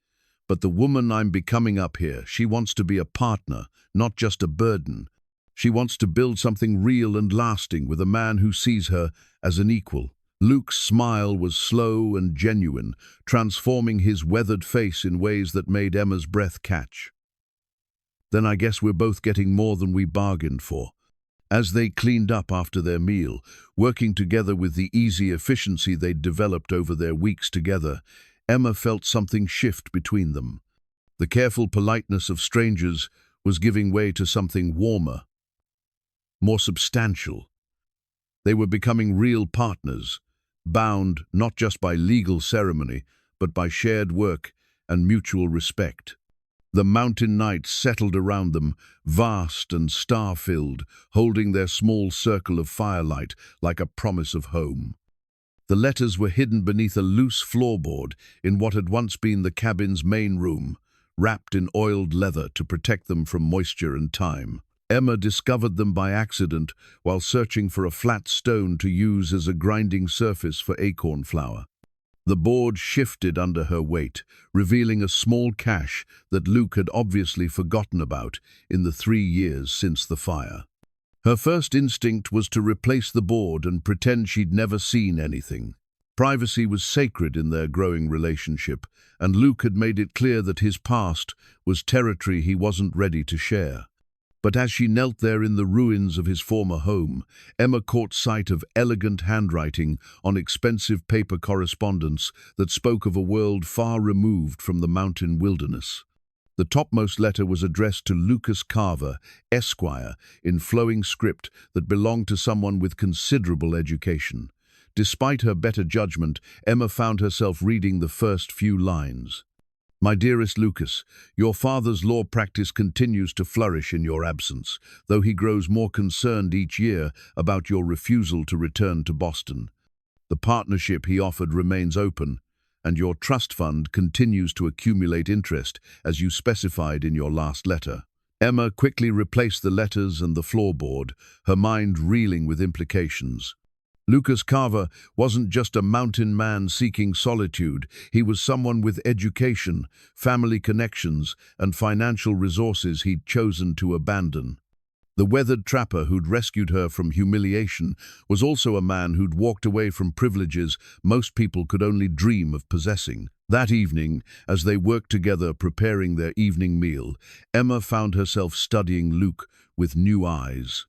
Speaker 1: But the woman I'm becoming up here, she wants to be a partner, not just a burden. She wants to build something real and lasting with a man who sees her as an equal." Luke's smile was slow and genuine, transforming his weathered face in ways that made Emma's breath catch. "Then I guess we're both getting more than we bargained for." As they cleaned up after their meal, working together with the easy efficiency they'd developed over their weeks together, Emma felt something shift between them. The careful politeness of strangers was giving way to something warmer, more substantial. They were becoming real partners, bound not just by legal ceremony, but by shared work and mutual respect. The mountain night settled around them, vast and star-filled, holding their small circle of firelight like a promise of home. The letters were hidden beneath a loose floorboard in what had once been the cabin's main room, wrapped in oiled leather to protect them from moisture and time. Emma discovered them by accident while searching for a flat stone to use as a grinding surface for acorn flour. The board shifted under her weight, revealing a small cache that Luke had obviously forgotten about in the 3 years since the fire. Her first instinct was to replace the board and pretend she'd never seen anything. Privacy was sacred in their growing relationship, and Luke had made it clear that his past was territory he wasn't ready to share. But as she knelt there in the ruins of his former home, Emma caught sight of elegant handwriting on expensive paper correspondence that spoke of a world far removed from the mountain wilderness. The topmost letter was addressed to Lucas Carver, Esquire, in flowing script that belonged to someone with considerable education. Despite her better judgment, Emma found herself reading the first few lines. "My dearest Lucas, your father's law practice continues to flourish in your absence, though he grows more concerned each year about your refusal to return to Boston. The partnership he offered remains open, and your trust fund continues to accumulate interest, as you specified in your last letter." Emma quickly replaced the letters and the floorboard, her mind reeling with implications. Lucas Carver wasn't just a mountain man seeking solitude. He was someone with education, family connections, and financial resources he'd chosen to abandon. The weathered trapper who'd rescued her from humiliation was also a man who'd walked away from privileges most people could only dream of possessing. That evening, as they worked together preparing their evening meal, Emma found herself studying Luke with new eyes.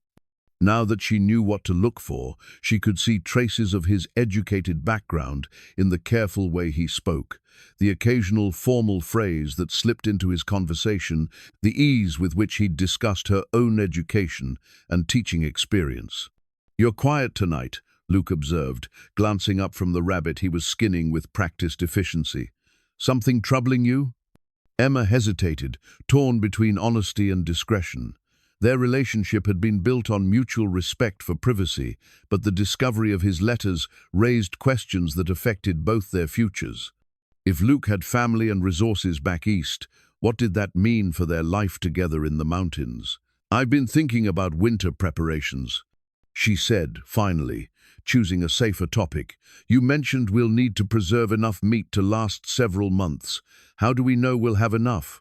Speaker 1: Now that she knew what to look for, she could see traces of his educated background in the careful way he spoke, the occasional formal phrase that slipped into his conversation, the ease with which he'd discussed her own education and teaching experience. "You're quiet tonight," Luke observed, glancing up from the rabbit he was skinning with practiced efficiency. "Something troubling you?" Emma hesitated, torn between honesty and discretion. Their relationship had been built on mutual respect for privacy, but the discovery of his letters raised questions that affected both their futures. If Luke had family and resources back east, what did that mean for their life together in the mountains? "I've been thinking about winter preparations," she said, finally, choosing a safer topic. "You mentioned we'll need to preserve enough meat to last several months. How do we know we'll have enough?"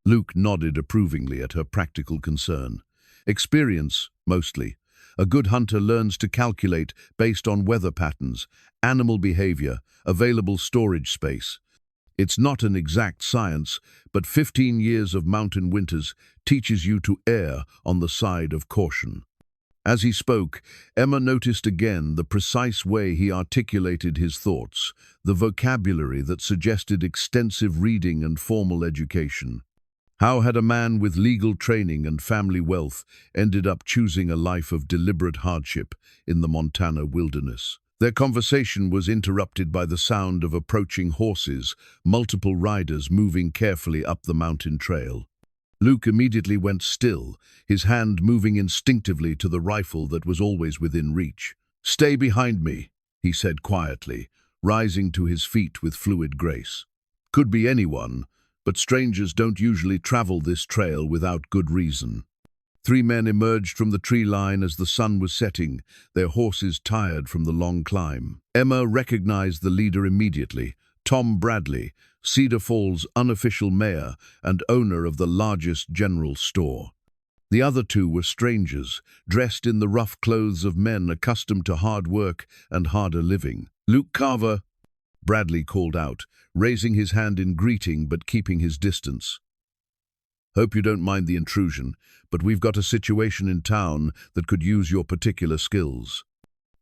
Speaker 1: Luke nodded approvingly at her practical concern. "Experience, mostly. A good hunter learns to calculate based on weather patterns, animal behavior, available storage space. It's not an exact science, but 15 years of mountain winters teaches you to err on the side of caution." As he spoke, Emma noticed again the precise way he articulated his thoughts, the vocabulary that suggested extensive reading and formal education. How had a man with legal training and family wealth ended up choosing a life of deliberate hardship in the Montana wilderness? Their conversation was interrupted by the sound of approaching horses, multiple riders moving carefully up the mountain trail. Luke immediately went still, his hand moving instinctively to the rifle that was always within reach. "Stay behind me," he said quietly, rising to his feet with fluid grace. "Could be anyone, but strangers don't usually travel this trail without good reason." 3 men emerged from the tree line as the sun was setting, their horses tired from the long climb. Emma recognized the leader immediately, Tom Bradley, Cedar Falls' unofficial mayor and owner of the largest general store. The other 2 were strangers, dressed in the rough clothes of men accustomed to hard work and harder living. "Luke Carver," Bradley called out, raising his hand in greeting but keeping his distance. "Hope you don't mind the intrusion, but we've got a situation in town that could use your particular skills."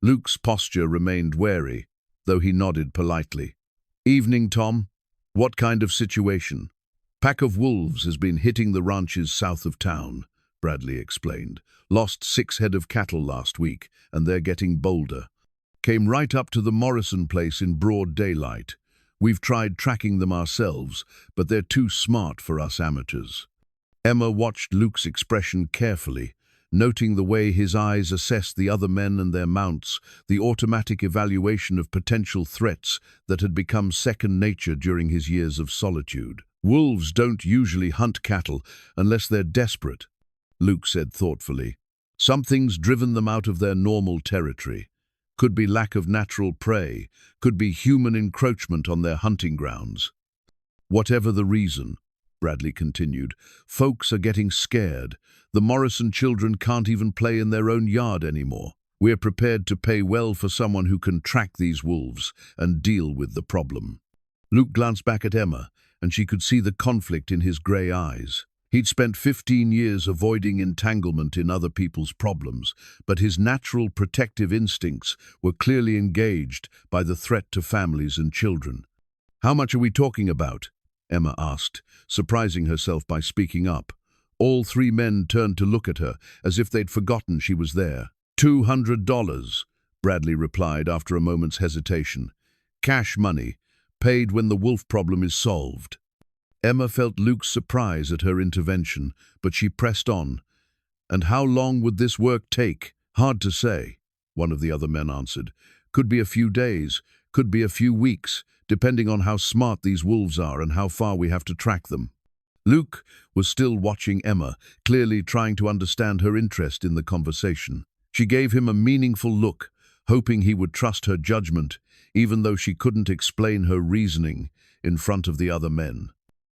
Speaker 1: Luke's posture remained wary, though he nodded politely. "Evening, Tom. What kind of situation?" "Pack of wolves has been hitting the ranches south of town," Bradley explained. "Lost 6 head of cattle last week, and they're getting bolder. Came right up to the Morrison place in broad daylight. We've tried tracking them ourselves, but they're too smart for us amateurs." Emma watched Luke's expression carefully, noting the way his eyes assessed the other men and their mounts, the automatic evaluation of potential threats that had become second nature during his years of solitude. "Wolves don't usually hunt cattle unless they're desperate," Luke said thoughtfully. "Something's driven them out of their normal territory. Could be lack of natural prey, could be human encroachment on their hunting grounds. Whatever the reason," Bradley continued, "folks are getting scared. The Morrison children can't even play in their own yard anymore. We're prepared to pay well for someone who can track these wolves and deal with the problem." Luke glanced back at Emma, and she could see the conflict in his grey eyes. He'd spent 15 years avoiding entanglement in other people's problems, but his natural protective instincts were clearly engaged by the threat to families and children. "How much are we talking about?" Emma asked, surprising herself by speaking up. All 3 men turned to look at her, as if they'd forgotten she was there. $200, Bradley replied after a moment's hesitation. "Cash money, paid when the wolf problem is solved." Emma felt Luke's surprise at her intervention, but she pressed on. "And how long would this work take?" "Hard to say," one of the other men answered. "Could be a few days, could be a few weeks, depending on how smart these wolves are and how far we have to track them." Luke was still watching Emma, clearly trying to understand her interest in the conversation. She gave him a meaningful look, hoping he would trust her judgment, even though she couldn't explain her reasoning in front of the other men.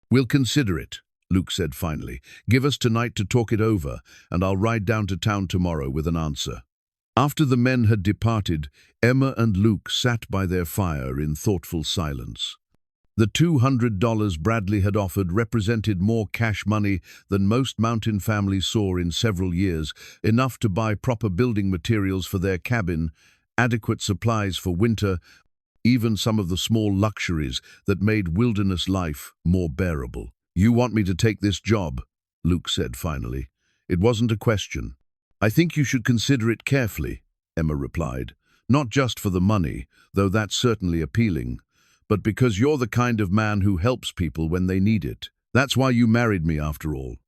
Speaker 1: "We'll consider it," Luke said finally. "Give us tonight to talk it over, and I'll ride down to town tomorrow with an answer." After the men had departed, Emma and Luke sat by their fire in thoughtful silence. The $200 Bradley had offered represented more cash money than most mountain families saw in several years, enough to buy proper building materials for their cabin, adequate supplies for winter, even some of the small luxuries that made wilderness life more bearable. "You want me to take this job?" Luke said finally. It wasn't a question. "I think you should consider it carefully," Emma replied. "Not just for the money, though that's certainly appealing, but because you're the kind of man who helps people when they need it. That's why you married me, after all."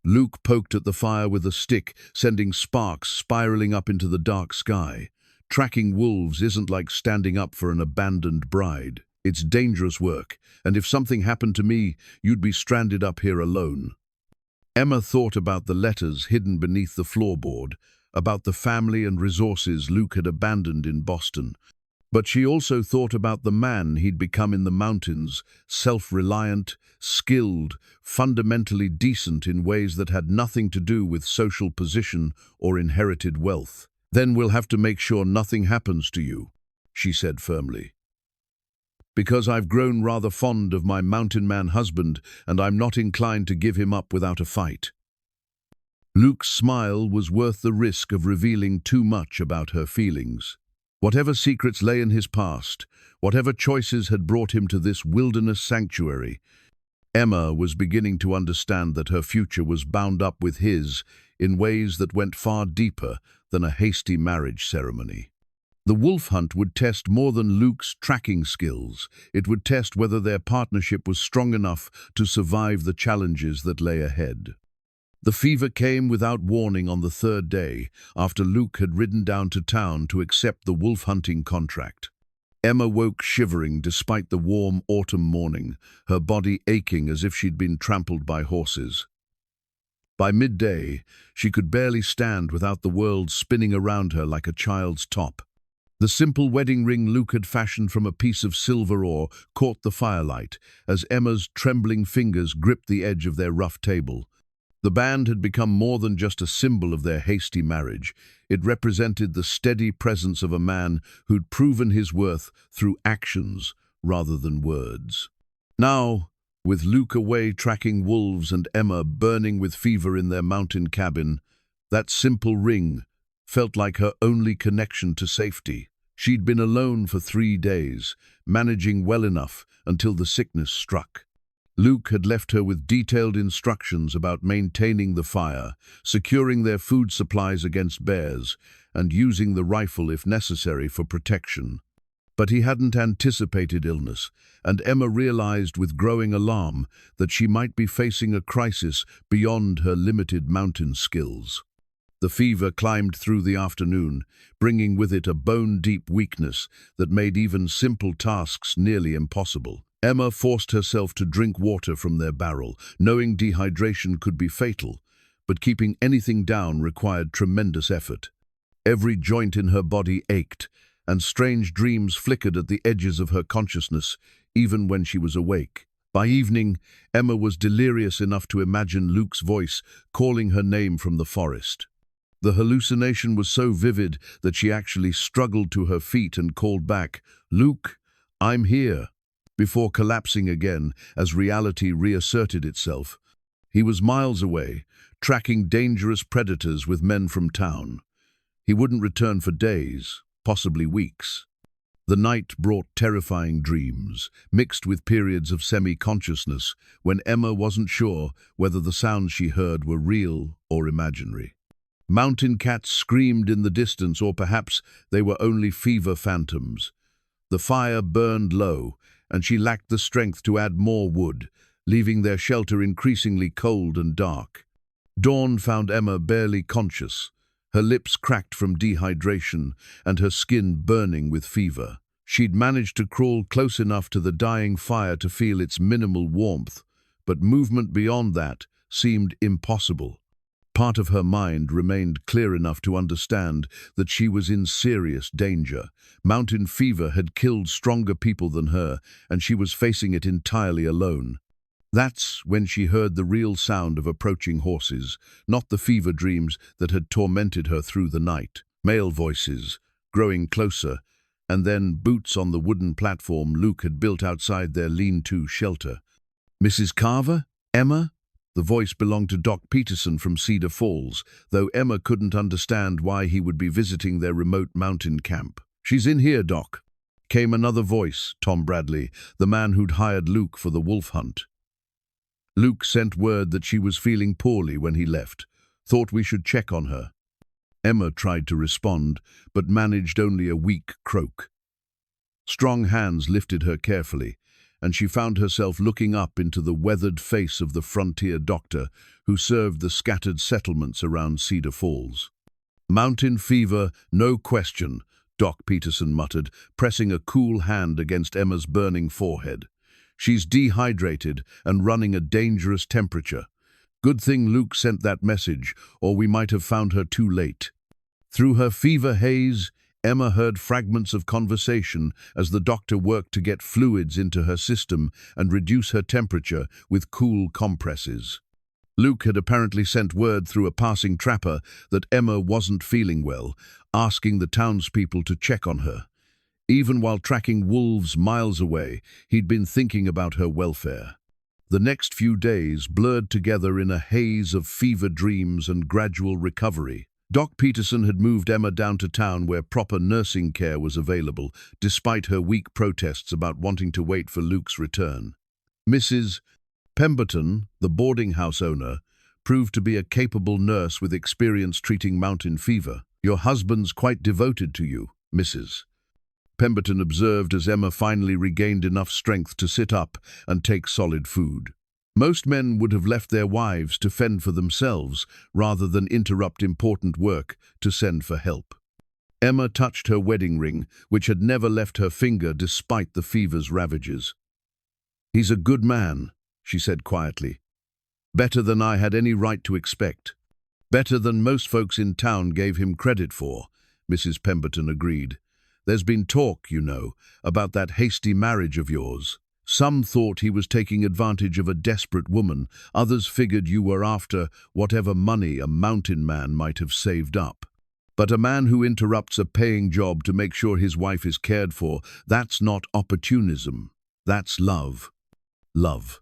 Speaker 1: Luke poked at the fire with a stick, sending sparks spiraling up into the dark sky. "Tracking wolves isn't like standing up for an abandoned bride. It's dangerous work, and if something happened to me, you'd be stranded up here alone." Emma thought about the letters hidden beneath the floorboard, about the family and resources Luke had abandoned in Boston. But she also thought about the man he'd become in the mountains, self-reliant, skilled, fundamentally decent in ways that had nothing to do with social position or inherited wealth. "Then we'll have to make sure nothing happens to you," she said firmly. "Because I've grown rather fond of my mountain man husband, and I'm not inclined to give him up without a fight." Luke's smile was worth the risk of revealing too much about her feelings. Whatever secrets lay in his past, whatever choices had brought him to this wilderness sanctuary, Emma was beginning to understand that her future was bound up with his in ways that went far deeper than a hasty marriage ceremony. The wolf hunt would test more than Luke's tracking skills. It would test whether their partnership was strong enough to survive the challenges that lay ahead. The fever came without warning on the third day, after Luke had ridden down to town to accept the wolf-hunting contract. Emma woke shivering despite the warm autumn morning, her body aching as if she'd been trampled by horses. By midday, she could barely stand without the world spinning around her like a child's top. The simple wedding ring Luke had fashioned from a piece of silver ore caught the firelight as Emma's trembling fingers gripped the edge of their rough table. The band had become more than just a symbol of their hasty marriage. It represented the steady presence of a man who'd proven his worth through actions rather than words. Now, with Luke away tracking wolves and Emma burning with fever in their mountain cabin, that simple ring felt like her only connection to safety. She'd been alone for 3 days, managing well enough until the sickness struck. Luke had left her with detailed instructions about maintaining the fire, securing their food supplies against bears, and using the rifle if necessary for protection. But he hadn't anticipated illness, and Emma realized with growing alarm that she might be facing a crisis beyond her limited mountain skills. The fever climbed through the afternoon, bringing with it a bone-deep weakness that made even simple tasks nearly impossible. Emma forced herself to drink water from their barrel, knowing dehydration could be fatal, but keeping anything down required tremendous effort. Every joint in her body ached, and strange dreams flickered at the edges of her consciousness, even when she was awake. By evening, Emma was delirious enough to imagine Luke's voice calling her name from the forest. The hallucination was so vivid that she actually struggled to her feet and called back, "Luke, I'm here," before collapsing again as reality reasserted itself. He was miles away, tracking dangerous predators with men from town. He wouldn't return for days, possibly weeks. The night brought terrifying dreams, mixed with periods of semi-consciousness, when Emma wasn't sure whether the sounds she heard were real or imaginary. Mountain cats screamed in the distance, or perhaps they were only fever phantoms. The fire burned low, and she lacked the strength to add more wood, leaving their shelter increasingly cold and dark. Dawn found Emma barely conscious, her lips cracked from dehydration and her skin burning with fever. She'd managed to crawl close enough to the dying fire to feel its minimal warmth, but movement beyond that seemed impossible. Part of her mind remained clear enough to understand that she was in serious danger. Mountain fever had killed stronger people than her, and she was facing it entirely alone. That's when she heard the real sound of approaching horses, not the fever dreams that had tormented her through the night. Male voices, growing closer, and then boots on the wooden platform Luke had built outside their lean-to shelter. "Mrs. Carver? Emma?" The voice belonged to Doc Peterson from Cedar Falls, though Emma couldn't understand why he would be visiting their remote mountain camp. "She's in here, Doc," came another voice, Tom Bradley, the man who'd hired Luke for the wolf hunt. Luke sent word that she was feeling poorly when he left, thought we should check on her. Emma tried to respond, but managed only a weak croak. Strong hands lifted her carefully, and she found herself looking up into the weathered face of the frontier doctor who served the scattered settlements around Cedar Falls. "Mountain fever, no question," Doc Peterson muttered, pressing a cool hand against Emma's burning forehead. "She's dehydrated and running a dangerous temperature. Good thing Luke sent that message, or we might have found her too late." Through her fever haze, Emma heard fragments of conversation as the doctor worked to get fluids into her system and reduce her temperature with cool compresses. Luke had apparently sent word through a passing trapper that Emma wasn't feeling well, asking the townspeople to check on her. Even while tracking wolves miles away, he'd been thinking about her welfare. The next few days blurred together in a haze of fever dreams and gradual recovery. Doc Peterson had moved Emma down to town where proper nursing care was available, despite her weak protests about wanting to wait for Luke's return. Mrs. Pemberton, the boarding house owner, proved to be a capable nurse with experience treating mountain fever. "Your husband's quite devoted to you, Mrs." Pemberton observed as Emma finally regained enough strength to sit up and take solid food. Most men would have left their wives to fend for themselves rather than interrupt important work to send for help. Emma touched her wedding ring, which had never left her finger despite the fever's ravages. "He's a good man," she said quietly. "Better than I had any right to expect. Better than most folks in town gave him credit for," Mrs. Pemberton agreed. "There's been talk, you know, about that hasty marriage of yours. Some thought he was taking advantage of a desperate woman. Others figured you were after whatever money a mountain man might have saved up. But a man who interrupts a paying job to make sure his wife is cared for, that's not opportunism. That's love. Love."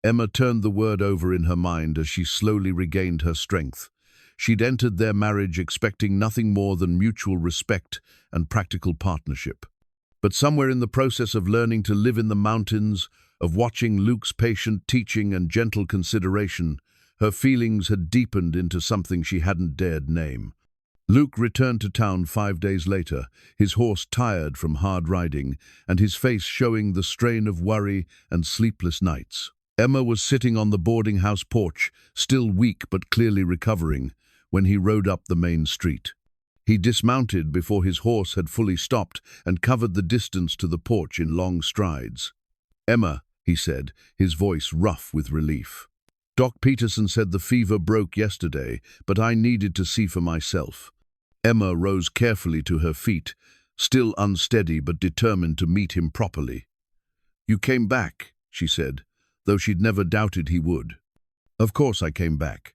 Speaker 1: Emma turned the word over in her mind as she slowly regained her strength. She'd entered their marriage expecting nothing more than mutual respect and practical partnership. But somewhere in the process of learning to live in the mountains, of watching Luke's patient teaching and gentle consideration, her feelings had deepened into something she hadn't dared name. Luke returned to town 5 days later, his horse tired from hard riding, and his face showing the strain of worry and sleepless nights. Emma was sitting on the boarding house porch, still weak but clearly recovering, when he rode up the main street. He dismounted before his horse had fully stopped and covered the distance to the porch in long strides. "Emma," he said, his voice rough with relief. "Doc Peterson said the fever broke yesterday, but I needed to see for myself." Emma rose carefully to her feet, still unsteady but determined to meet him properly. "You came back," she said, though she'd never doubted he would. "Of course I came back."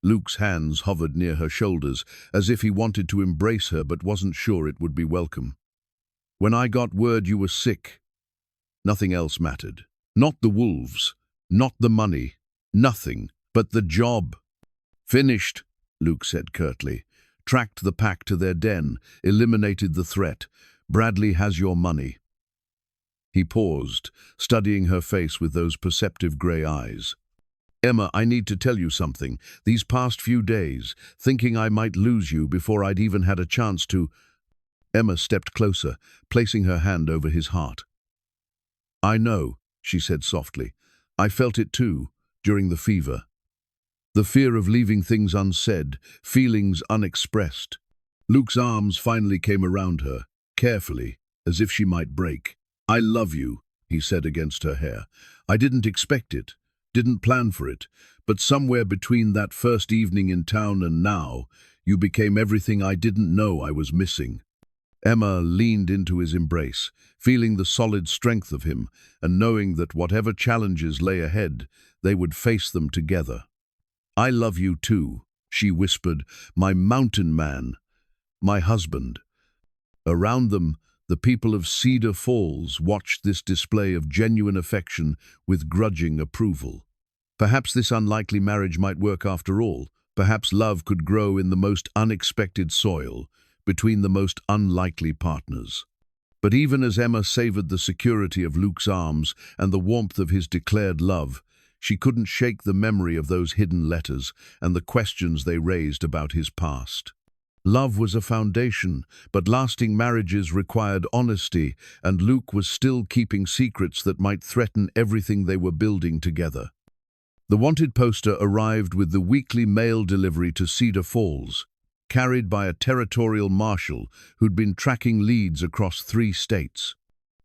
Speaker 1: Luke's hands hovered near her shoulders, as if he wanted to embrace her but wasn't sure it would be welcome. "When I got word you were sick, nothing else mattered. Not the wolves, not the money, nothing, but the job." "Finished," Luke said curtly. "Tracked the pack to their den, eliminated the threat. Bradley has your money." He paused, studying her face with those perceptive grey eyes. "Emma, I need to tell you something. These past few days, thinking I might lose you before I'd even had a chance to—" Emma stepped closer, placing her hand over his heart. "I know," she said softly. "I felt it too, during the fever. The fear of leaving things unsaid, feelings unexpressed." Luke's arms finally came around her, carefully, as if she might break. "I love you," he said against her hair. "I didn't expect it. Didn't plan for it, but somewhere between that first evening in town and now, you became everything I didn't know I was missing." Emma leaned into his embrace, feeling the solid strength of him and knowing that whatever challenges lay ahead, they would face them together. "I love you too," she whispered, "my mountain man, my husband." Around them, the people of Cedar Falls watched this display of genuine affection with grudging approval. Perhaps this unlikely marriage might work after all. Perhaps love could grow in the most unexpected soil, between the most unlikely partners. But even as Emma savored the security of Luke's arms and the warmth of his declared love, she couldn't shake the memory of those hidden letters and the questions they raised about his past. Love was a foundation, but lasting marriages required honesty, and Luke was still keeping secrets that might threaten everything they were building together. The wanted poster arrived with the weekly mail delivery to Cedar Falls, carried by a territorial marshal who'd been tracking leads across 3 states.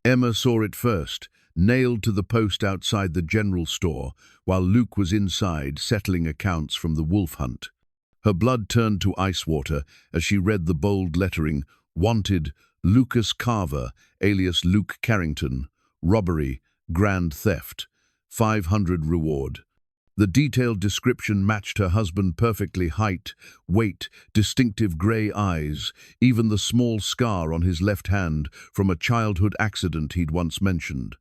Speaker 1: Emma saw it first, nailed to the post outside the general store, while Luke was inside settling accounts from the wolf hunt. Her blood turned to ice water as she read the bold lettering, "Wanted, Lucas Carver, alias Luke Carrington, robbery, grand theft, 500 reward." The detailed description matched her husband perfectly: height, weight, distinctive grey eyes, even the small scar on his left hand from a childhood accident he'd once mentioned.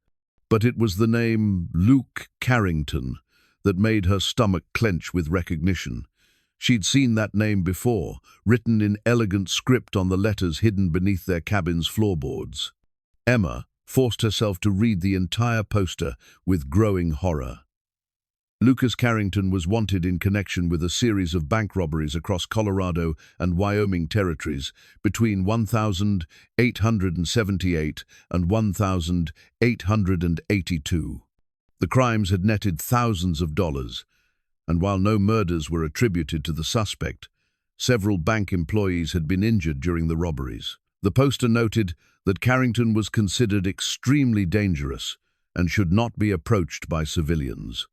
Speaker 1: But it was the name Luke Carrington that made her stomach clench with recognition. She'd seen that name before, written in elegant script on the letters hidden beneath their cabin's floorboards. Emma forced herself to read the entire poster with growing horror. Lucas Carrington was wanted in connection with a series of bank robberies across Colorado and Wyoming territories between 1878 and 1882. The crimes had netted thousands of dollars, and while no murders were attributed to the suspect, several bank employees had been injured during the robberies. The poster noted that Carrington was considered extremely dangerous and should not be approached by civilians.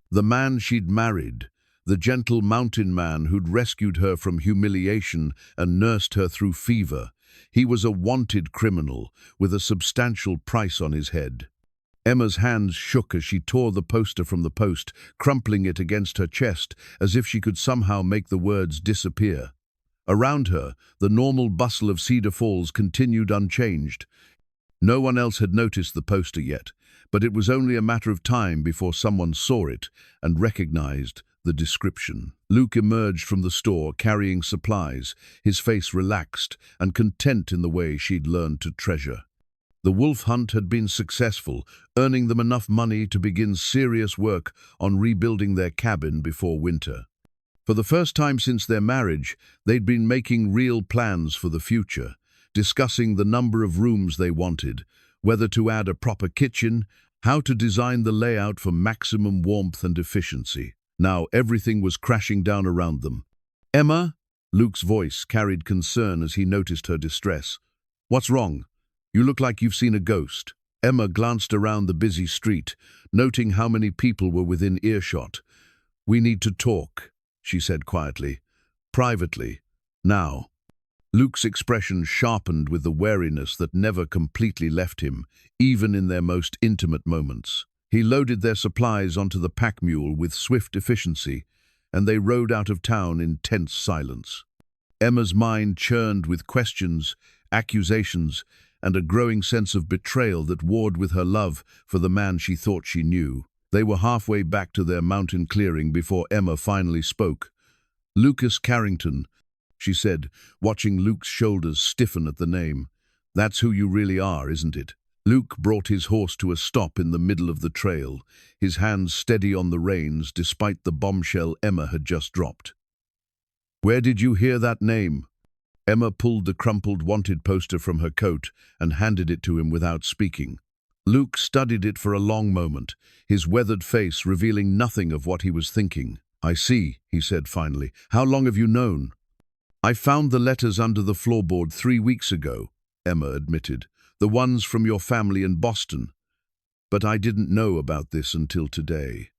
Speaker 1: The man she'd married, the gentle mountain man who'd rescued her from humiliation and nursed her through fever, he was a wanted criminal with a substantial price on his head. Emma's hands shook as she tore the poster from the post, crumpling it against her chest as if she could somehow make the words disappear. Around her, the normal bustle of Cedar Falls continued unchanged. No one else had noticed the poster yet, but it was only a matter of time before someone saw it and recognized the description. Luke emerged from the store carrying supplies, his face relaxed and content in the way she'd learned to treasure. The wolf hunt had been successful, earning them enough money to begin serious work on rebuilding their cabin before winter. For the first time since their marriage, they'd been making real plans for the future, discussing the number of rooms they wanted, whether to add a proper kitchen, how to design the layout for maximum warmth and efficiency. Now everything was crashing down around them. "Emma?" Luke's voice carried concern as he noticed her distress. "What's wrong? You look like you've seen a ghost." Emma glanced around the busy street, noting how many people were within earshot. "We need to talk," she said quietly. "Privately. Now." Luke's expression sharpened with the wariness that never completely left him, even in their most intimate moments. He loaded their supplies onto the pack mule with swift efficiency, and they rode out of town in tense silence. Emma's mind churned with questions, accusations, and a growing sense of betrayal that warred with her love for the man she thought she knew. They were halfway back to their mountain clearing before Emma finally spoke. "Lucas Carrington," she said, watching Luke's shoulders stiffen at the name. "That's who you really are, isn't it?" Luke brought his horse to a stop in the middle of the trail, his hands steady on the reins despite the bombshell Emma had just dropped. "Where did you hear that name?" Emma pulled the crumpled wanted poster from her coat and handed it to him without speaking. Luke studied it for a long moment, his weathered face revealing nothing of what he was thinking. "I see," he said finally. "How long have you known?" "I found the letters under the floorboard 3 weeks ago," Emma admitted. "The ones from your family in Boston. But I didn't know about this until today."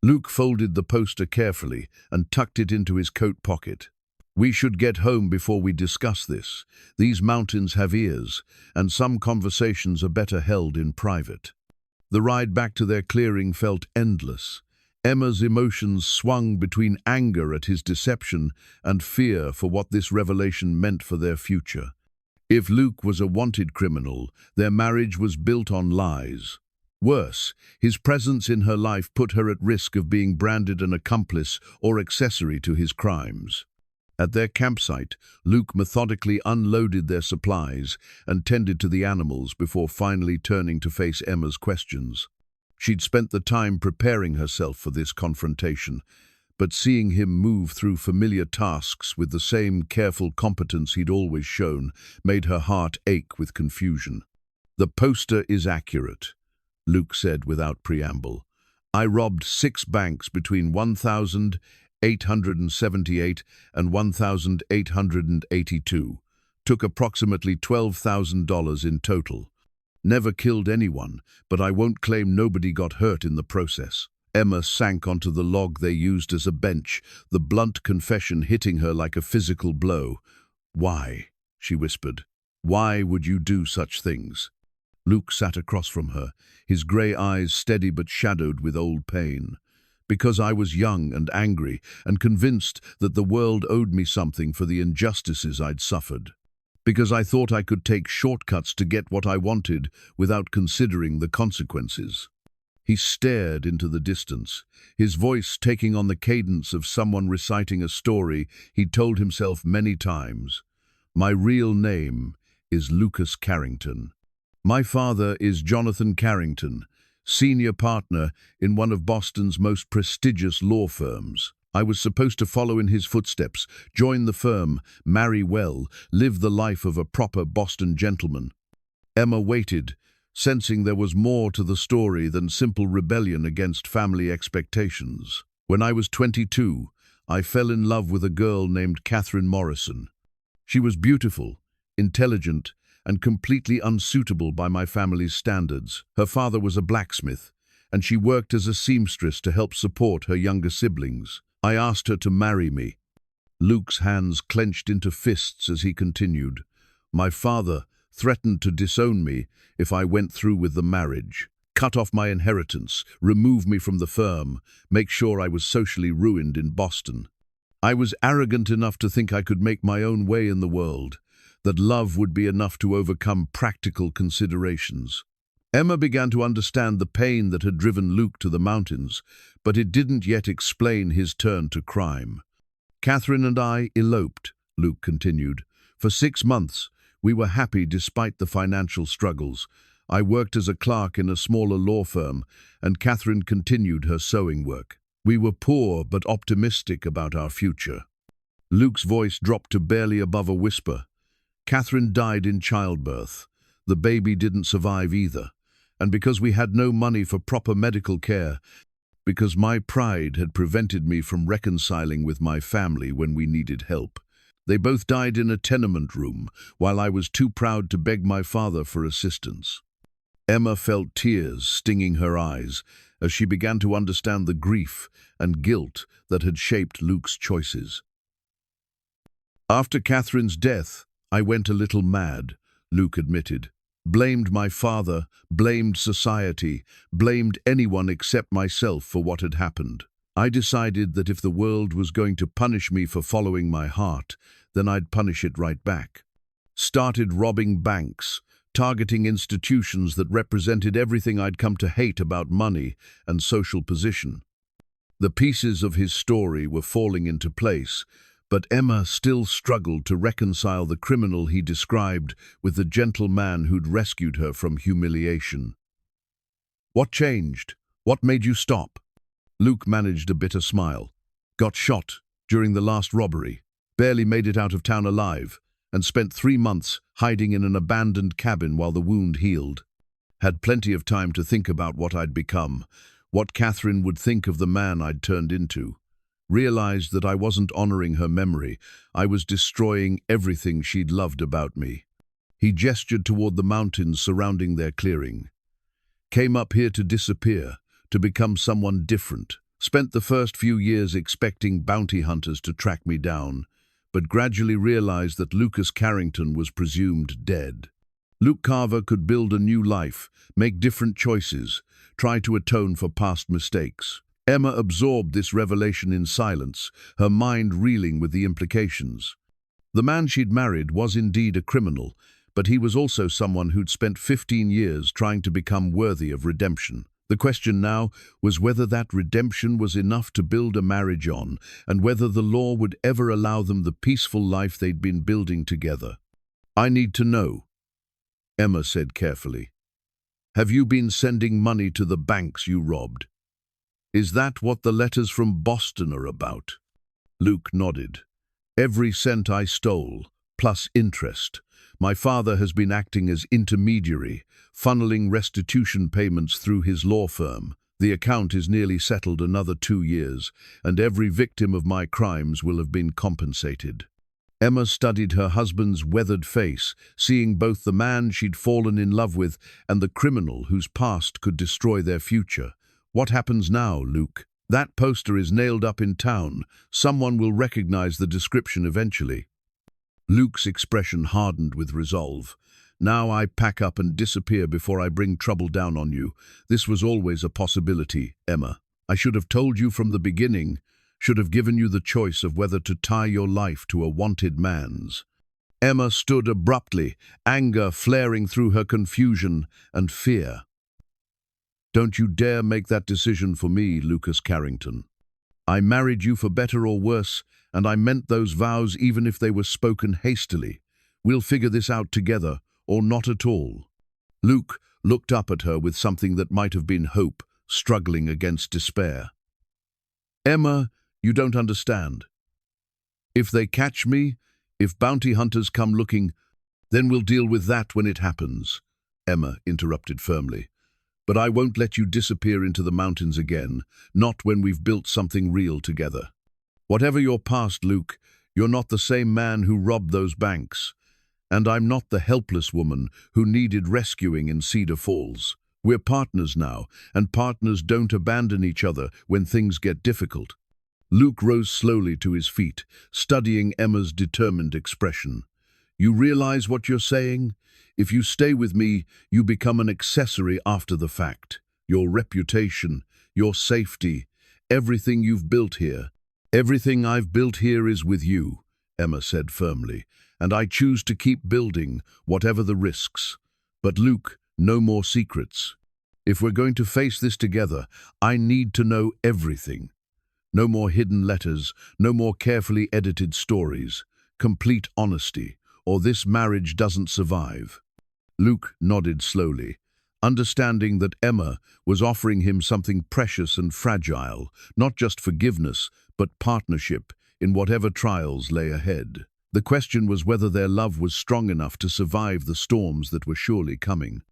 Speaker 1: Luke folded the poster carefully and tucked it into his coat pocket. "We should get home before we discuss this. These mountains have ears, and some conversations are better held in private." The ride back to their clearing felt endless. Emma's emotions swung between anger at his deception and fear for what this revelation meant for their future. If Luke was a wanted criminal, their marriage was built on lies. Worse, his presence in her life put her at risk of being branded an accomplice or accessory to his crimes. At their campsite, Luke methodically unloaded their supplies and tended to the animals before finally turning to face Emma's questions. She'd spent the time preparing herself for this confrontation, but seeing him move through familiar tasks with the same careful competence he'd always shown made her heart ache with confusion. "The poster is accurate," Luke said without preamble. "I robbed 6 banks between 1,878 and 1,882, took approximately $12,000 in total. Never killed anyone, but I won't claim nobody got hurt in the process." Emma sank onto the log they used as a bench, the blunt confession hitting her like a physical blow. "Why?" she whispered. "Why would you do such things?" Luke sat across from her, his grey eyes steady but shadowed with old pain. "Because I was young and angry and convinced that the world owed me something for the injustices I'd suffered. Because I thought I could take shortcuts to get what I wanted without considering the consequences." He stared into the distance, his voice taking on the cadence of someone reciting a story he'd told himself many times. "My real name is Lucas Carrington. My father is Jonathan Carrington, senior partner in one of Boston's most prestigious law firms. I was supposed to follow in his footsteps, join the firm, marry well, live the life of a proper Boston gentleman." Emma waited, sensing there was more to the story than simple rebellion against family expectations. When I was 22, I fell in love with a girl named Catherine Morrison. She was beautiful, intelligent, and completely unsuitable by my family's standards. Her father was a blacksmith, and she worked as a seamstress to help support her younger siblings. I asked her to marry me. Luke's hands clenched into fists as he continued. My father threatened to disown me if I went through with the marriage, cut off my inheritance, remove me from the firm, make sure I was socially ruined in Boston. I was arrogant enough to think I could make my own way in the world, that love would be enough to overcome practical considerations. Emma began to understand the pain that had driven Luke to the mountains, but it didn't yet explain his turn to crime. Catherine and I eloped, Luke continued. For 6 months, we were happy despite the financial struggles. I worked as a clerk in a smaller law firm, and Catherine continued her sewing work. We were poor but optimistic about our future. Luke's voice dropped to barely above a whisper. Catherine died in childbirth. The baby didn't survive either. And because we had no money for proper medical care, because my pride had prevented me from reconciling with my family when we needed help, they both died in a tenement room, while I was too proud to beg my father for assistance. Emma felt tears stinging her eyes as she began to understand the grief and guilt that had shaped Luke's choices. After Catherine's death, I went a little mad, Luke admitted. Blamed my father, blamed society, blamed anyone except myself for what had happened. I decided that if the world was going to punish me for following my heart, then I'd punish it right back. Started robbing banks, targeting institutions that represented everything I'd come to hate about money and social position. The pieces of his story were falling into place, but Emma still struggled to reconcile the criminal he described with the gentle man who'd rescued her from humiliation. What changed? What made you stop? Luke managed a bitter smile. Got shot during the last robbery, barely made it out of town alive, and spent 3 months hiding in an abandoned cabin while the wound healed. Had plenty of time to think about what I'd become, what Catherine would think of the man I'd turned into. Realized that I wasn't honoring her memory, I was destroying everything she'd loved about me. He gestured toward the mountains surrounding their clearing. Came up here to disappear, to become someone different. Spent the first few years expecting bounty hunters to track me down, but gradually realized that Lucas Carrington was presumed dead. Luke Carver could build a new life, make different choices, try to atone for past mistakes. Emma absorbed this revelation in silence, her mind reeling with the implications. The man she'd married was indeed a criminal, but he was also someone who'd spent 15 years trying to become worthy of redemption. The question now was whether that redemption was enough to build a marriage on, and whether the law would ever allow them the peaceful life they'd been building together. I need to know, Emma said carefully. Have you been sending money to the banks you robbed? Is that what the letters from Boston are about? Luke nodded. Every cent I stole, plus interest. My father has been acting as intermediary, funneling restitution payments through his law firm. The account is nearly settled another 2 years, and every victim of my crimes will have been compensated. Emma studied her husband's weathered face, seeing both the man she'd fallen in love with and the criminal whose past could destroy their future. What happens now, Luke? That poster is nailed up in town. Someone will recognize the description eventually. Luke's expression hardened with resolve. Now I pack up and disappear before I bring trouble down on you. This was always a possibility, Emma. I should have told you from the beginning, should have given you the choice of whether to tie your life to a wanted man's. Emma stood abruptly, anger flaring through her confusion and fear. Don't you dare make that decision for me, Lucas Carrington. I married you for better or worse, and I meant those vows even if they were spoken hastily. We'll figure this out together, or not at all. Luke looked up at her with something that might have been hope, struggling against despair. Emma, you don't understand. If they catch me, if bounty hunters come looking, then we'll deal with that when it happens. Emma interrupted firmly. "But I won't let you disappear into the mountains again, not when we've built something real together. Whatever your past, Luke, you're not the same man who robbed those banks. And I'm not the helpless woman who needed rescuing in Cedar Falls. We're partners now, and partners don't abandon each other when things get difficult." Luke rose slowly to his feet, studying Emma's determined expression. "You realize what you're saying? If you stay with me, you become an accessory after the fact. Your reputation, your safety, everything you've built here. Everything I've built here is with you," Emma said firmly, "and I choose to keep building, whatever the risks. But Luke, no more secrets. If we're going to face this together, I need to know everything. No more hidden letters, no more carefully edited stories. Complete honesty, or this marriage doesn't survive." Luke nodded slowly, understanding that Emma was offering him something precious and fragile, not just forgiveness, but partnership in whatever trials lay ahead. The question was whether their love was strong enough to survive the storms that were surely coming.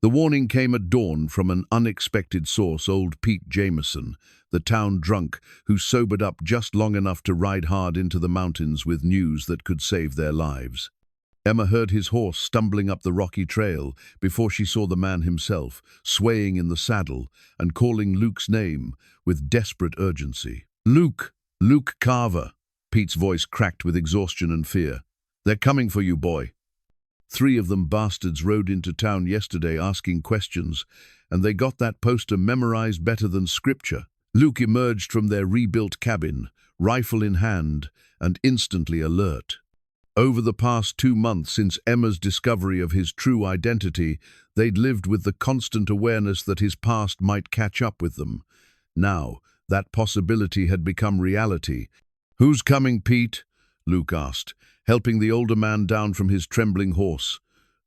Speaker 1: The warning came at dawn from an unexpected source, old Pete Jameson, the town drunk who sobered up just long enough to ride hard into the mountains with news that could save their lives. Emma heard his horse stumbling up the rocky trail before she saw the man himself, swaying in the saddle and calling Luke's name with desperate urgency. "Luke! Luke Carver!" Pete's voice cracked with exhaustion and fear. "They're coming for you, boy. 3 of them bastards rode into town yesterday asking questions, and they got that poster memorized better than scripture." Luke emerged from their rebuilt cabin, rifle in hand, and instantly alert. Over the past 2 months since Emma's discovery of his true identity, they'd lived with the constant awareness that his past might catch up with them. Now, that possibility had become reality. "Who's coming, Pete?" Luke asked, helping the older man down from his trembling horse.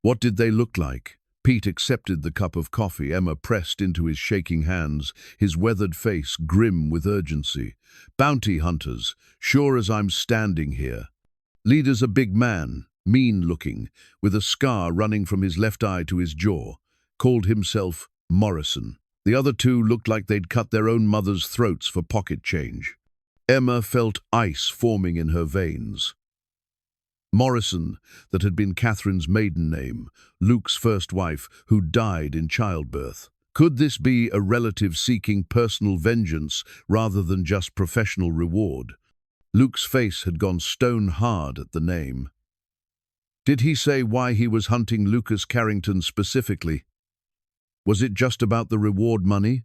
Speaker 1: "What did they look like?" Pete accepted the cup of coffee Emma pressed into his shaking hands, his weathered face grim with urgency. "Bounty hunters, sure as I'm standing here. Leader's a big man, mean-looking, with a scar running from his left eye to his jaw. Called himself Morrison. The other 2 looked like they'd cut their own mothers' throats for pocket change." Emma felt ice forming in her veins. Morrison, that had been Catherine's maiden name, Luke's first wife, who died in childbirth. Could this be a relative seeking personal vengeance rather than just professional reward? Luke's face had gone stone hard at the name. Did he say why he was hunting Lucas Carrington specifically? Was it just about the reward money?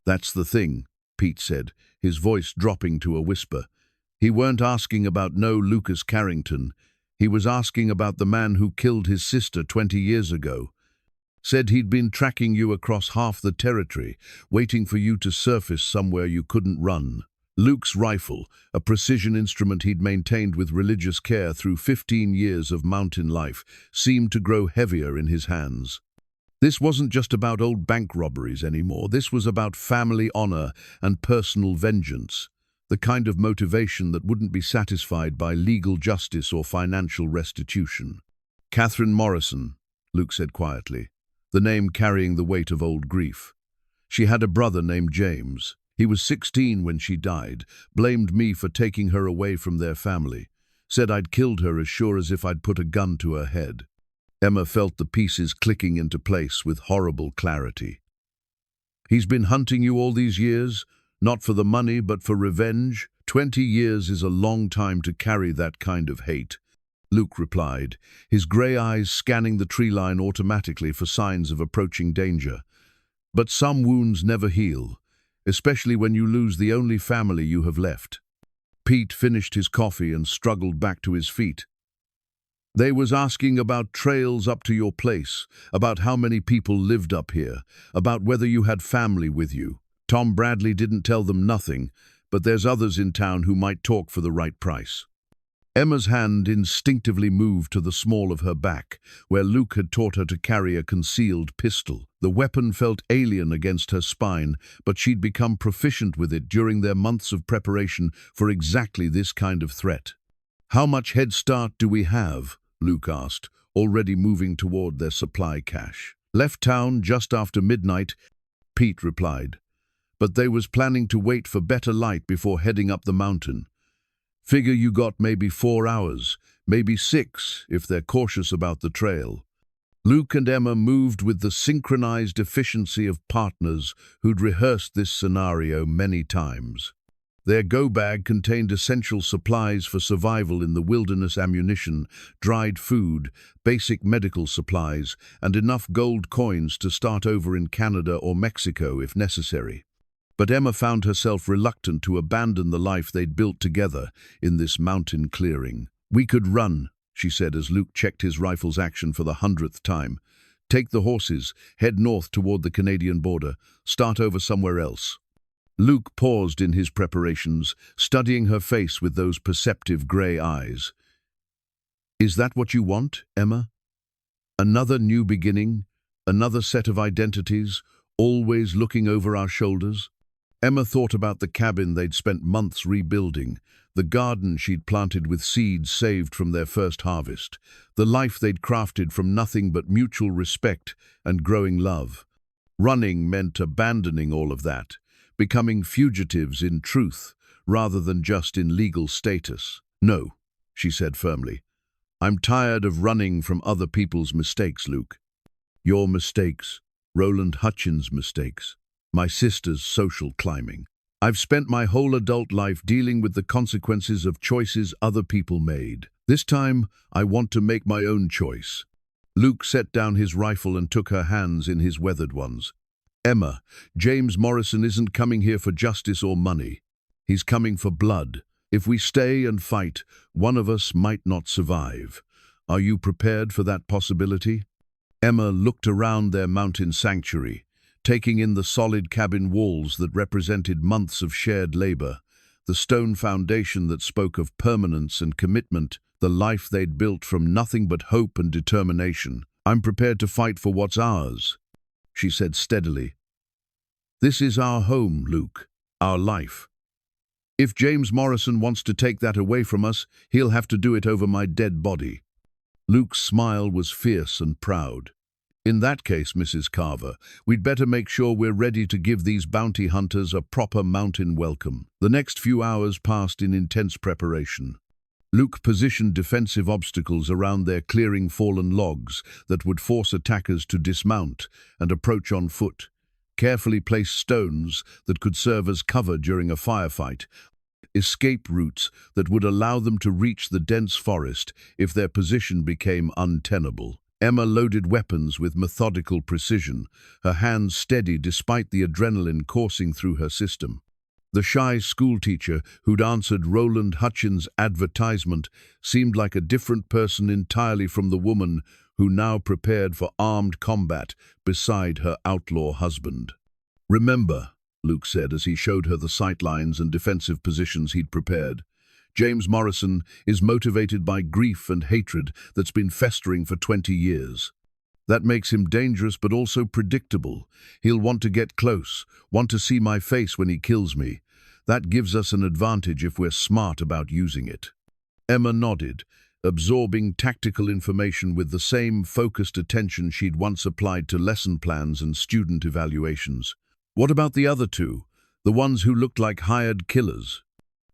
Speaker 1: "That's the thing," Pete said, his voice dropping to a whisper. "He weren't asking about no Lucas Carrington. He was asking about the man who killed his sister 20 years ago. Said he'd been tracking you across half the territory, waiting for you to surface somewhere you couldn't run." Luke's rifle, a precision instrument he'd maintained with religious care through 15 years of mountain life, seemed to grow heavier in his hands. This wasn't just about old bank robberies anymore. This was about family honor and personal vengeance, the kind of motivation that wouldn't be satisfied by legal justice or financial restitution. "Catherine Morrison," Luke said quietly, the name carrying the weight of old grief. "She had a brother named James. He was 16 when she died, blamed me for taking her away from their family. Said I'd killed her as sure as if I'd put a gun to her head." Emma felt the pieces clicking into place with horrible clarity. "He's been hunting you all these years, not for the money but for revenge? 20 years is a long time to carry that kind of hate," Luke replied, his grey eyes scanning the tree line automatically for signs of approaching danger. "But some wounds never heal, especially when you lose the only family you have left." Pete finished his coffee and struggled back to his feet. "They was asking about trails up to your place, about how many people lived up here, about whether you had family with you. Tom Bradley didn't tell them nothing, but there's others in town who might talk for the right price." Emma's hand instinctively moved to the small of her back, where Luke had taught her to carry a concealed pistol. The weapon felt alien against her spine, but she'd become proficient with it during their months of preparation for exactly this kind of threat. "How much head start do we have?" Luke asked, already moving toward their supply cache. Left town just after midnight, Pete replied. But they was planning to wait for better light before heading up the mountain. Figure you got maybe 4 hours, maybe 6 if they're cautious about the trail. Luke and Emma moved with the synchronized efficiency of partners who'd rehearsed this scenario many times. Their go-bag contained essential supplies for survival in the wilderness: ammunition, dried food, basic medical supplies, and enough gold coins to start over in Canada or Mexico if necessary. But Emma found herself reluctant to abandon the life they'd built together in this mountain clearing. "We could run," she said as Luke checked his rifle's action for the 100th time. "Take the horses, head north toward the Canadian border, start over somewhere else." Luke paused in his preparations, studying her face with those perceptive grey eyes. "Is that what you want, Emma? Another new beginning, another set of identities, always looking over our shoulders?" Emma thought about the cabin they'd spent months rebuilding, the garden she'd planted with seeds saved from their first harvest, the life they'd crafted from nothing but mutual respect and growing love. Running meant abandoning all of that, becoming fugitives in truth rather than just in legal status. "No," she said firmly. "I'm tired of running from other people's mistakes, Luke. Your mistakes, Roland Hutchins' mistakes, my sister's social climbing. I've spent my whole adult life dealing with the consequences of choices other people made. This time, I want to make my own choice." Luke set down his rifle and took her hands in his weathered ones. "Emma, James Morrison isn't coming here for justice or money. He's coming for blood. If we stay and fight, one of us might not survive. Are you prepared for that possibility?" Emma looked around their mountain sanctuary, taking in the solid cabin walls that represented months of shared labor, the stone foundation that spoke of permanence and commitment, the life they'd built from nothing but hope and determination. "I'm prepared to fight for what's ours," she said steadily. "This is our home, Luke, our life. If James Morrison wants to take that away from us, he'll have to do it over my dead body." Luke's smile was fierce and proud. "In that case, Mrs. Carver, we'd better make sure we're ready to give these bounty hunters a proper mountain welcome." The next few hours passed in intense preparation. Luke positioned defensive obstacles around their clearing fallen logs that would force attackers to dismount and approach on foot, carefully placed stones that could serve as cover during a firefight, escape routes that would allow them to reach the dense forest if their position became untenable. Emma loaded weapons with methodical precision, her hands steady despite the adrenaline coursing through her system. The shy schoolteacher who'd answered Roland Hutchins' advertisement seemed like a different person entirely from the woman who now prepared for armed combat beside her outlaw husband. "Remember," Luke said as he showed her the sightlines and defensive positions he'd prepared, "James Morrison is motivated by grief and hatred that's been festering for 20 years. That makes him dangerous but also predictable. He'll want to get close, want to see my face when he kills me. That gives us an advantage if we're smart about using it." Emma nodded, absorbing tactical information with the same focused attention she'd once applied to lesson plans and student evaluations. "What about the other two, the ones who looked like hired killers?"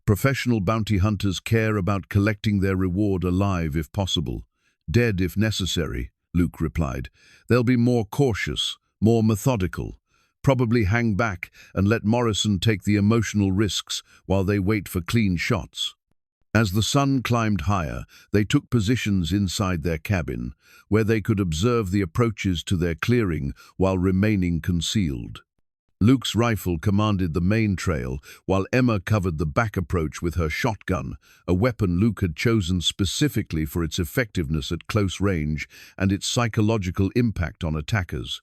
Speaker 1: "Professional bounty hunters care about collecting their reward alive if possible, dead if necessary," Luke replied. "They'll be more cautious, more methodical, probably hang back and let Morrison take the emotional risks while they wait for clean shots." As the sun climbed higher, they took positions inside their cabin, where they could observe the approaches to their clearing while remaining concealed. Luke's rifle commanded the main trail, while Emma covered the back approach with her shotgun, a weapon Luke had chosen specifically for its effectiveness at close range and its psychological impact on attackers.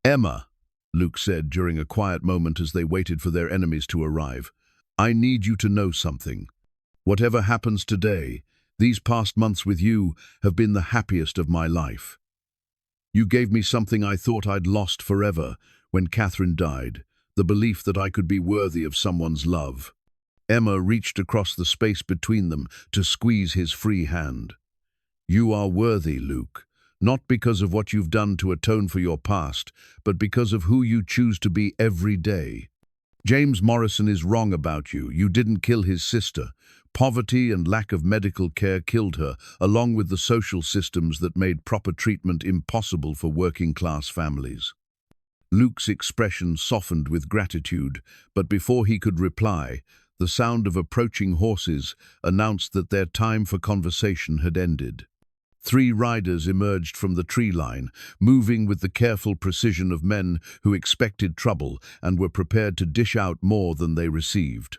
Speaker 1: "Emma," Luke said during a quiet moment as they waited for their enemies to arrive, "I need you to know something. Whatever happens today, these past months with you have been the happiest of my life. You gave me something I thought I'd lost forever when Catherine died, the belief that I could be worthy of someone's love." Emma reached across the space between them to squeeze his free hand. "You are worthy, Luke, Not because of what you've done to atone for your past, but because of who you choose to be every day. James Morrison is wrong about you. You didn't kill his sister. Poverty and lack of medical care killed her, along with the social systems that made proper treatment impossible for working-class families. Luke's expression softened with gratitude, but before he could reply, the sound of approaching horses announced that their time for conversation had ended. 3 riders emerged from the tree line, moving with the careful precision of men who expected trouble and were prepared to dish out more than they received.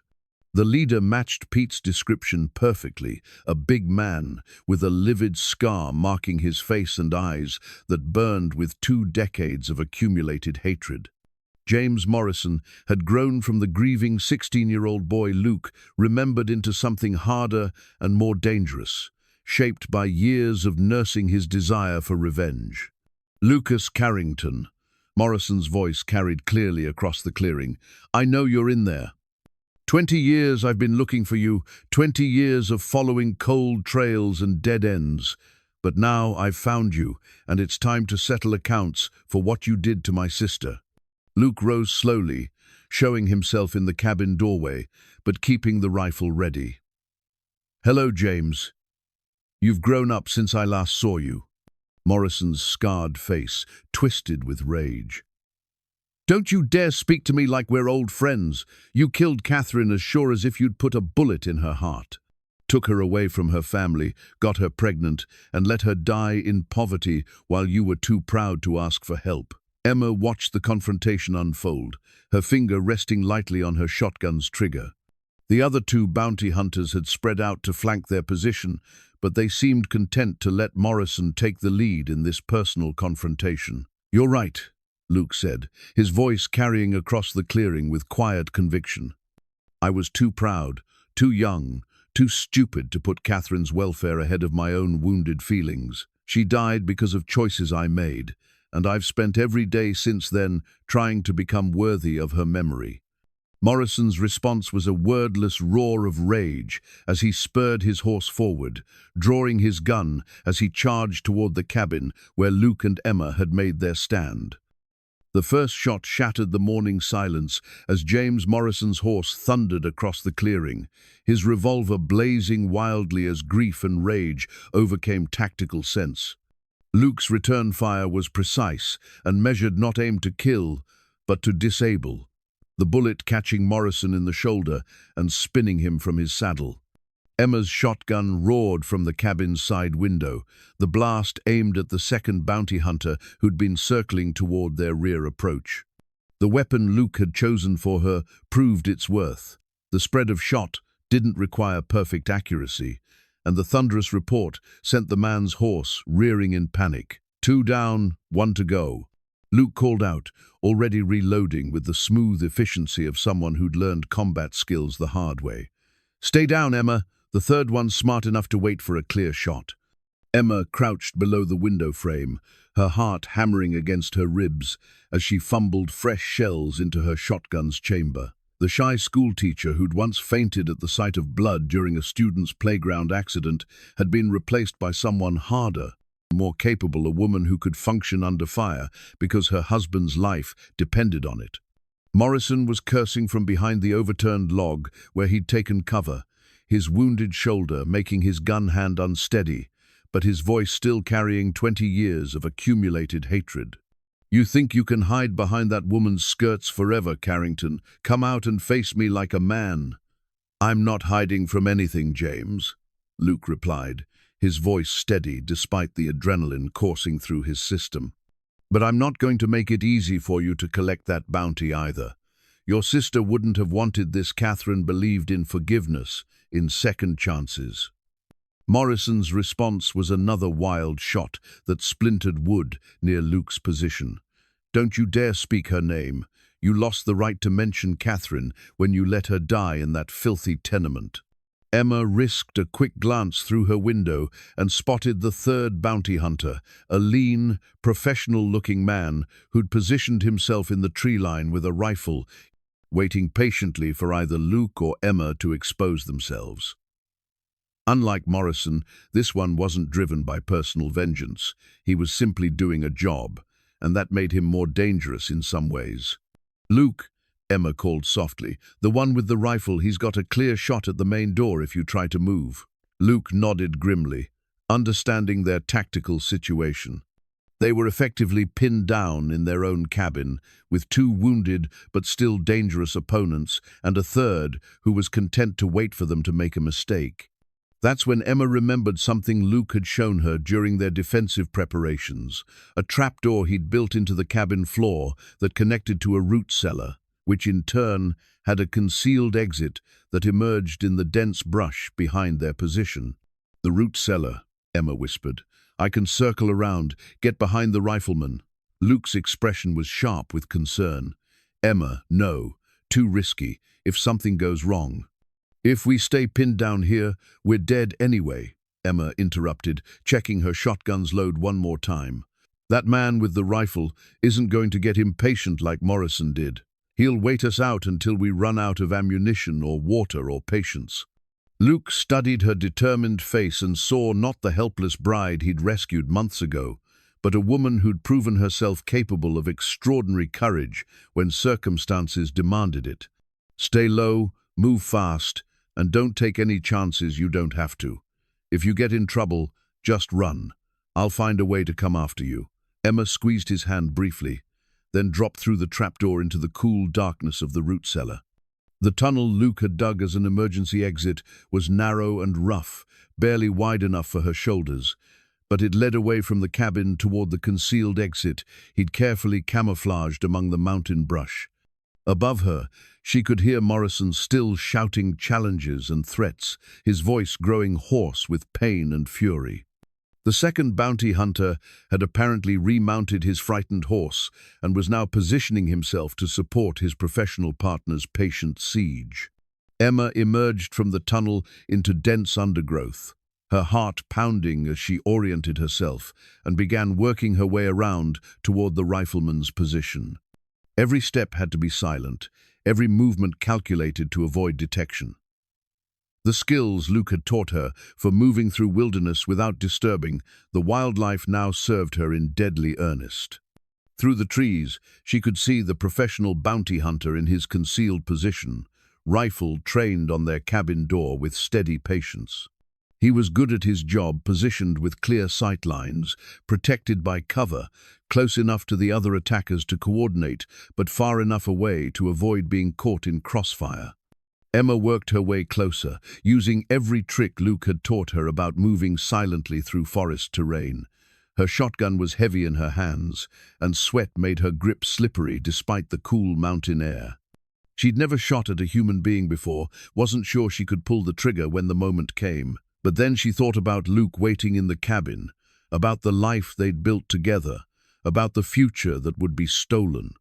Speaker 1: The leader matched Pete's description perfectly, a big man with a livid scar marking his face and eyes that burned with 2 decades of accumulated hatred. James Morrison had grown from the grieving 16-year-old boy Luke, remembered into something harder and more dangerous, shaped by years of nursing his desire for revenge. "Lucas Carrington," Morrison's voice carried clearly across the clearing. "I know you're in there. 20 years I've been looking for you, 20 years of following cold trails and dead ends. But now I've found you, and it's time to settle accounts for what you did to my sister." Luke rose slowly, showing himself in the cabin doorway, but keeping the rifle ready. "Hello, James. You've grown up since I last saw you." Morrison's scarred face twisted with rage. "Don't you dare speak to me like we're old friends. You killed Catherine as sure as if you'd put a bullet in her heart. Took her away from her family, got her pregnant, and let her die in poverty while you were too proud to ask for help." Emma watched the confrontation unfold, her finger resting lightly on her shotgun's trigger. The other 2 bounty hunters had spread out to flank their position, but they seemed content to let Morrison take the lead in this personal confrontation. "You're right," Luke said, his voice carrying across the clearing with quiet conviction. "I was too proud, too young, too stupid to put Catherine's welfare ahead of my own wounded feelings. She died because of choices I made, and I've spent every day since then trying to become worthy of her memory." Morrison's response was a wordless roar of rage as he spurred his horse forward, drawing his gun as he charged toward the cabin where Luke and Emma had made their stand. The first shot shattered the morning silence as James Morrison's horse thundered across the clearing, his revolver blazing wildly as grief and rage overcame tactical sense. Luke's return fire was precise and measured, not aimed to kill, but to disable, the bullet catching Morrison in the shoulder and spinning him from his saddle. Emma's shotgun roared from the cabin's side window, the blast aimed at the second bounty hunter who'd been circling toward their rear approach. The weapon Luke had chosen for her proved its worth. The spread of shot didn't require perfect accuracy, and the thunderous report sent the man's horse rearing in panic. 2 down, 1 to go. Luke called out, already reloading with the smooth efficiency of someone who'd learned combat skills the hard way. "Stay down, Emma. The third one's smart enough to wait for a clear shot." Emma crouched below the window frame, her heart hammering against her ribs as she fumbled fresh shells into her shotgun's chamber. The shy schoolteacher who'd once fainted at the sight of blood during a student's playground accident had been replaced by someone harder, more capable, a woman who could function under fire because her husband's life depended on it. Morrison was cursing from behind the overturned log where he'd taken cover, his wounded shoulder making his gun hand unsteady, but his voice still carrying 20 years of accumulated hatred. "You think you can hide behind that woman's skirts forever, Carrington? Come out and face me like a man." "I'm not hiding from anything, James," Luke replied, his voice steady despite the adrenaline coursing through his system. "But I'm not going to make it easy for you to collect that bounty either. Your sister wouldn't have wanted this. Catherine believed in forgiveness, in second chances." Morrison's response was another wild shot that splintered wood near Luke's position. "Don't you dare speak her name. You lost the right to mention Catherine when you let her die in that filthy tenement." Emma risked a quick glance through her window and spotted the third bounty hunter, a lean, professional-looking man who'd positioned himself in the tree line with a rifle, waiting patiently for either Luke or Emma to expose themselves. Unlike Morrison, this one wasn't driven by personal vengeance. He was simply doing a job, and that made him more dangerous in some ways. "Luke," Emma called softly, "the one with the rifle, he's got a clear shot at the main door if you try to move." Luke nodded grimly, understanding their tactical situation. They were effectively pinned down in their own cabin, with two wounded but still dangerous opponents and a third who was content to wait for them to make a mistake. That's when Emma remembered something Luke had shown her during their defensive preparations, a trapdoor he'd built into the cabin floor that connected to a root cellar, which in turn had a concealed exit that emerged in the dense brush behind their position. "The root cellar," Emma whispered. "I can circle around, get behind the rifleman." Luke's expression was sharp with concern. "Emma, no. Too risky. If something goes wrong." "If we stay pinned down here, we're dead anyway," Emma interrupted, checking her shotgun's load one more time. "That man with the rifle isn't going to get impatient like Morrison did. He'll wait us out until we run out of ammunition or water or patience." Luke studied her determined face and saw not the helpless bride he'd rescued months ago, but a woman who'd proven herself capable of extraordinary courage when circumstances demanded it. "Stay low, move fast, and don't take any chances you don't have to. If you get in trouble, just run. I'll find a way to come after you." Emma squeezed his hand briefly, then dropped through the trapdoor into the cool darkness of the root cellar. The tunnel Luke had dug as an emergency exit was narrow and rough, barely wide enough for her shoulders, but it led away from the cabin toward the concealed exit he'd carefully camouflaged among the mountain brush. Above her, she could hear Morrison still shouting challenges and threats, his voice growing hoarse with pain and fury. The second bounty hunter had apparently remounted his frightened horse and was now positioning himself to support his professional partner's patient siege. Emma emerged from the tunnel into dense undergrowth, her heart pounding as she oriented herself and began working her way around toward the rifleman's position. Every step had to be silent, every movement calculated to avoid detection. The skills Luke had taught her for moving through wilderness without disturbing the wildlife now served her in deadly earnest. Through the trees, she could see the professional bounty hunter in his concealed position, rifle trained on their cabin door with steady patience. He was good at his job, positioned with clear sight lines, protected by cover, close enough to the other attackers to coordinate, but far enough away to avoid being caught in crossfire. Emma worked her way closer, using every trick Luke had taught her about moving silently through forest terrain. Her shotgun was heavy in her hands, and sweat made her grip slippery despite the cool mountain air. She'd never shot at a human being before, wasn't sure she could pull the trigger when the moment came. But then she thought about Luke waiting in the cabin, about the life they'd built together, about the future that would be stolen.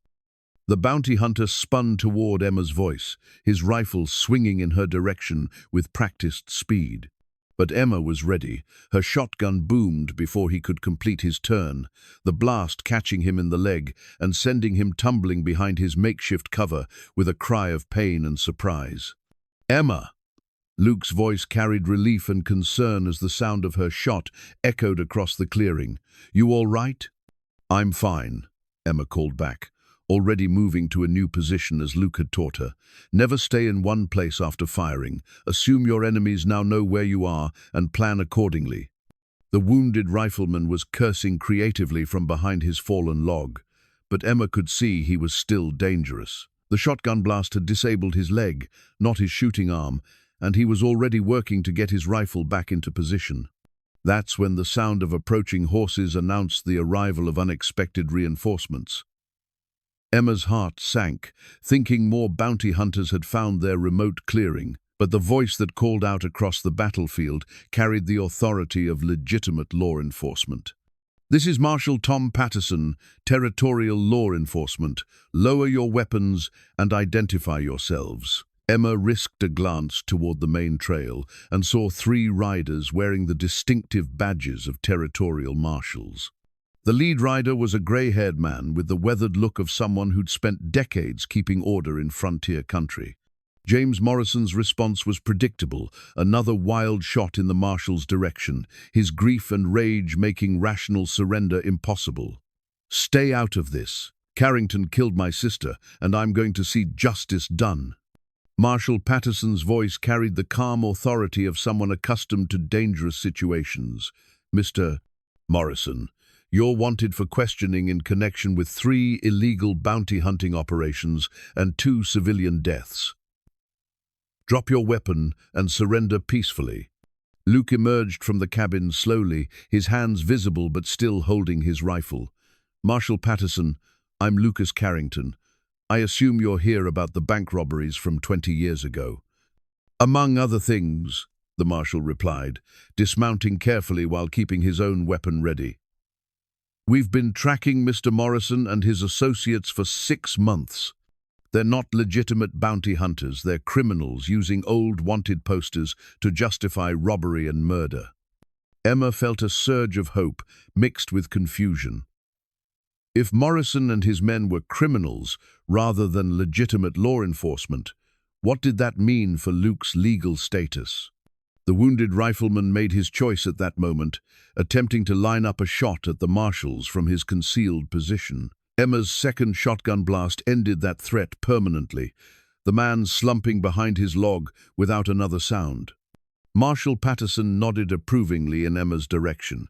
Speaker 1: The bounty hunter spun toward Emma's voice, his rifle swinging in her direction with practiced speed. But Emma was ready. Her shotgun boomed before he could complete his turn, the blast catching him in the leg and sending him tumbling behind his makeshift cover with a cry of pain and surprise. "Emma!" Luke's voice carried relief and concern as the sound of her shot echoed across the clearing. "You all right?" "I'm fine," Emma called back, already moving to a new position as Luke had taught her. "Never stay in one place after firing. Assume your enemies now know where you are and plan accordingly." The wounded rifleman was cursing creatively from behind his fallen log, but Emma could see he was still dangerous. The shotgun blast had disabled his leg, not his shooting arm, and he was already working to get his rifle back into position. That's when the sound of approaching horses announced the arrival of unexpected reinforcements. Emma's heart sank, thinking more bounty hunters had found their remote clearing, but the voice that called out across the battlefield carried the authority of legitimate law enforcement. "This is Marshal Tom Patterson, Territorial Law Enforcement. Lower your weapons and identify yourselves." Emma risked a glance toward the main trail and saw 3 riders wearing the distinctive badges of territorial marshals. The lead rider was a gray-haired man with the weathered look of someone who'd spent decades keeping order in frontier country. James Morrison's response was predictable, another wild shot in the marshal's direction, his grief and rage making rational surrender impossible. "Stay out of this. Carrington killed my sister, and I'm going to see justice done." Marshal Patterson's voice carried the calm authority of someone accustomed to dangerous situations. "Mr. Morrison, you're wanted for questioning in connection with 3 illegal bounty hunting operations and 2 civilian deaths. Drop your weapon and surrender peacefully." Luke emerged from the cabin slowly, his hands visible but still holding his rifle. "Marshal Patterson, I'm Lucas Carrington. I assume you're here about the bank robberies from 20 years ago." "Among other things," the marshal replied, dismounting carefully while keeping his own weapon ready. "We've been tracking Mr. Morrison and his associates for 6 months. They're not legitimate bounty hunters, they're criminals using old wanted posters to justify robbery and murder." Emma felt a surge of hope mixed with confusion. If Morrison and his men were criminals rather than legitimate law enforcement, what did that mean for Luke's legal status? The wounded rifleman made his choice at that moment, attempting to line up a shot at the marshals from his concealed position. Emma's second shotgun blast ended that threat permanently, the man slumping behind his log without another sound. Marshal Patterson nodded approvingly in Emma's direction.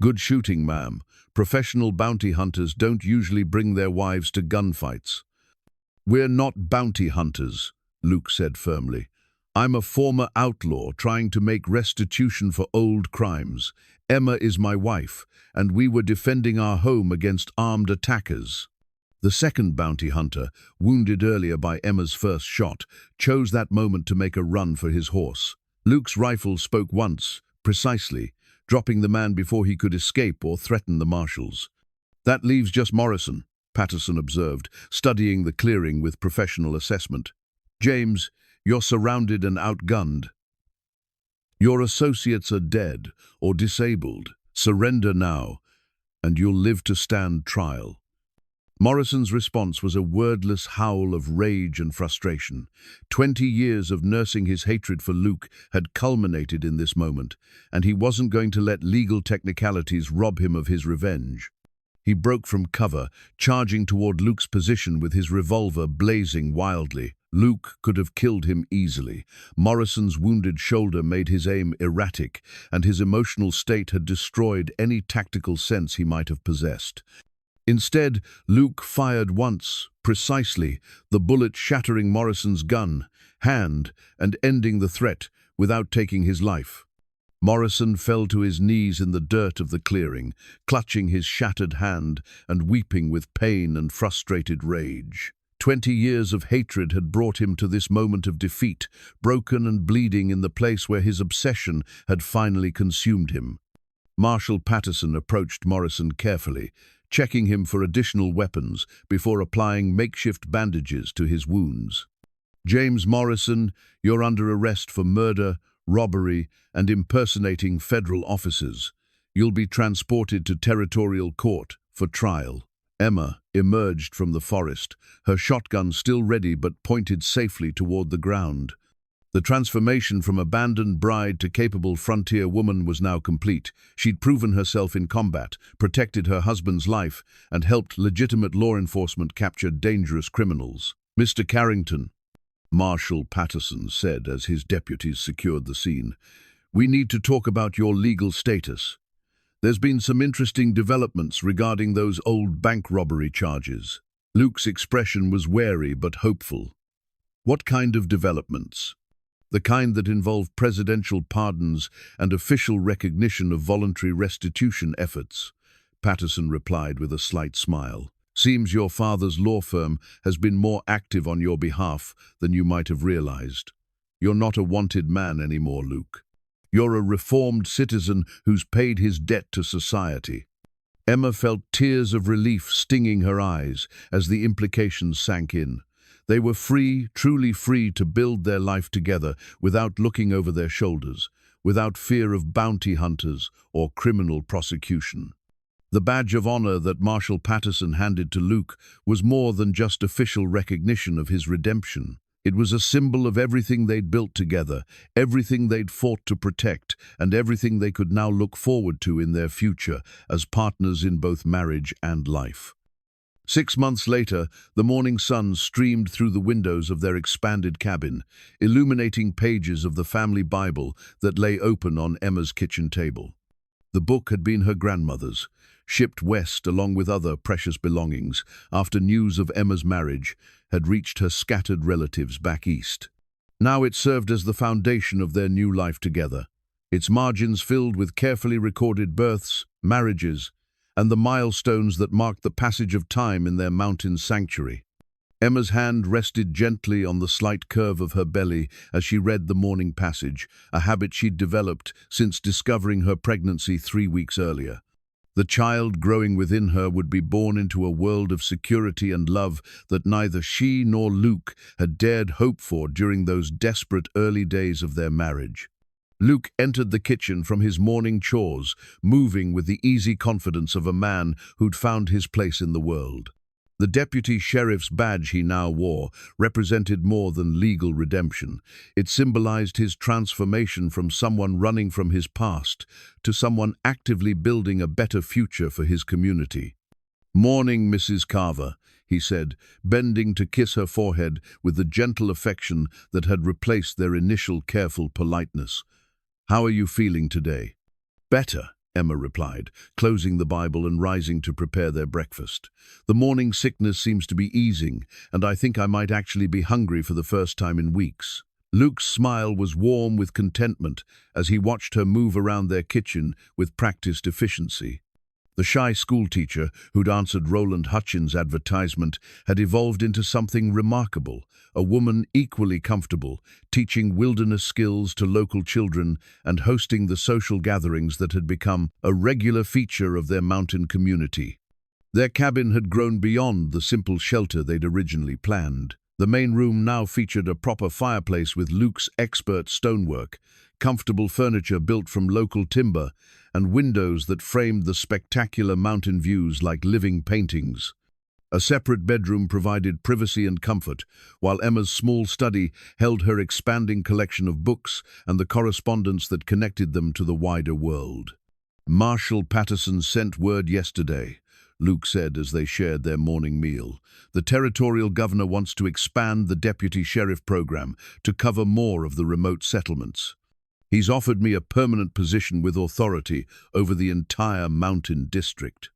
Speaker 1: "Good shooting, ma'am. Professional bounty hunters don't usually bring their wives to gunfights." "We're not bounty hunters," Luke said firmly. "I'm a former outlaw trying to make restitution for old crimes. Emma is my wife, and we were defending our home against armed attackers." The second bounty hunter, wounded earlier by Emma's first shot, chose that moment to make a run for his horse. Luke's rifle spoke once, precisely, dropping the man before he could escape or threaten the marshals. "That leaves just Morrison," Patterson observed, studying the clearing with professional assessment. "James, you're surrounded and outgunned. Your associates are dead or disabled. Surrender now, and you'll live to stand trial." Morrison's response was a wordless howl of rage and frustration. 20 years of nursing his hatred for Luke had culminated in this moment, and he wasn't going to let legal technicalities rob him of his revenge. He broke from cover, charging toward Luke's position with his revolver blazing wildly. Luke could have killed him easily. Morrison's wounded shoulder made his aim erratic, and his emotional state had destroyed any tactical sense he might have possessed. Instead, Luke fired once, precisely, the bullet shattering Morrison's hand and ending the threat without taking his life. Morrison fell to his knees in the dirt of the clearing, clutching his shattered hand and weeping with pain and frustrated rage. 20 years of hatred had brought him to this moment of defeat, broken and bleeding in the place where his obsession had finally consumed him. Marshal Patterson approached Morrison carefully, checking him for additional weapons before applying makeshift bandages to his wounds. "James Morrison, you're under arrest for murder, robbery, and impersonating federal officers. You'll be transported to territorial court for trial." Emma emerged from the forest, her shotgun still ready but pointed safely toward the ground. The transformation from abandoned bride to capable frontier woman was now complete. She'd proven herself in combat, protected her husband's life, and helped legitimate law enforcement capture dangerous criminals. "Mr. Carrington," Marshal Patterson said as his deputies secured the scene, "we need to talk about your legal status. There's been some interesting developments regarding those old bank robbery charges." Luke's expression was wary but hopeful. "What kind of developments?" "The kind that involve presidential pardons and official recognition of voluntary restitution efforts," Patterson replied with a slight smile. "Seems your father's law firm has been more active on your behalf than you might have realized. You're not a wanted man anymore, Luke. You're a reformed citizen who's paid his debt to society." Emma felt tears of relief stinging her eyes as the implications sank in. They were free, truly free to build their life together without looking over their shoulders, without fear of bounty hunters or criminal prosecution. The badge of honor that Marshal Patterson handed to Luke was more than just official recognition of his redemption. It was a symbol of everything they'd built together, everything they'd fought to protect, and everything they could now look forward to in their future as partners in both marriage and life. 6 months later, the morning sun streamed through the windows of their expanded cabin, illuminating pages of the family Bible that lay open on Emma's kitchen table. The book had been her grandmother's, shipped west along with other precious belongings after news of Emma's marriage had reached her scattered relatives back east. Now it served as the foundation of their new life together, its margins filled with carefully recorded births, marriages, and the milestones that marked the passage of time in their mountain sanctuary. Emma's hand rested gently on the slight curve of her belly as she read the morning passage, a habit she'd developed since discovering her pregnancy 3 weeks earlier. The child growing within her would be born into a world of security and love that neither she nor Luke had dared hope for during those desperate early days of their marriage. Luke entered the kitchen from his morning chores, moving with the easy confidence of a man who'd found his place in the world. The deputy sheriff's badge he now wore represented more than legal redemption. It symbolized his transformation from someone running from his past to someone actively building a better future for his community. "Morning, Mrs. Carver," he said, bending to kiss her forehead with the gentle affection that had replaced their initial careful politeness. "How are you feeling today?" "Better," Emma replied, closing the Bible and rising to prepare their breakfast. "The morning sickness seems to be easing, and I think I might actually be hungry for the first time in weeks." Luke's smile was warm with contentment as he watched her move around their kitchen with practiced efficiency. The shy schoolteacher who'd answered Roland Hutchins' advertisement had evolved into something remarkable, a woman equally comfortable, teaching wilderness skills to local children and hosting the social gatherings that had become a regular feature of their mountain community. Their cabin had grown beyond the simple shelter they'd originally planned. The main room now featured a proper fireplace with Luke's expert stonework, comfortable furniture built from local timber, and windows that framed the spectacular mountain views like living paintings. A separate bedroom provided privacy and comfort, while Emma's small study held her expanding collection of books and the correspondence that connected them to the wider world. "Marshal Patterson sent word yesterday," Luke said as they shared their morning meal. "The territorial governor wants to expand the deputy sheriff program to cover more of the remote settlements. He's offered me a permanent position with authority over the entire mountain district."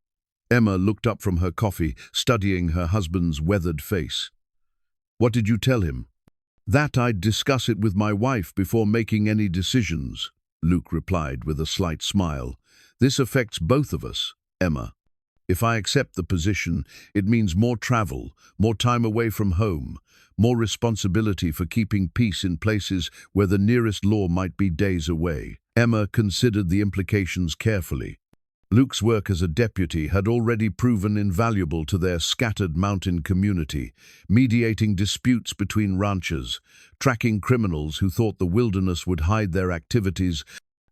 Speaker 1: Emma looked up from her coffee, studying her husband's weathered face. "What did you tell him?" "That I'd discuss it with my wife before making any decisions," Luke replied with a slight smile. "This affects both of us, Emma. If I accept the position, it means more travel, more time away from home, more responsibility for keeping peace in places where the nearest law might be days away." Emma considered the implications carefully. Luke's work as a deputy had already proven invaluable to their scattered mountain community, mediating disputes between ranchers, tracking criminals who thought the wilderness would hide their activities,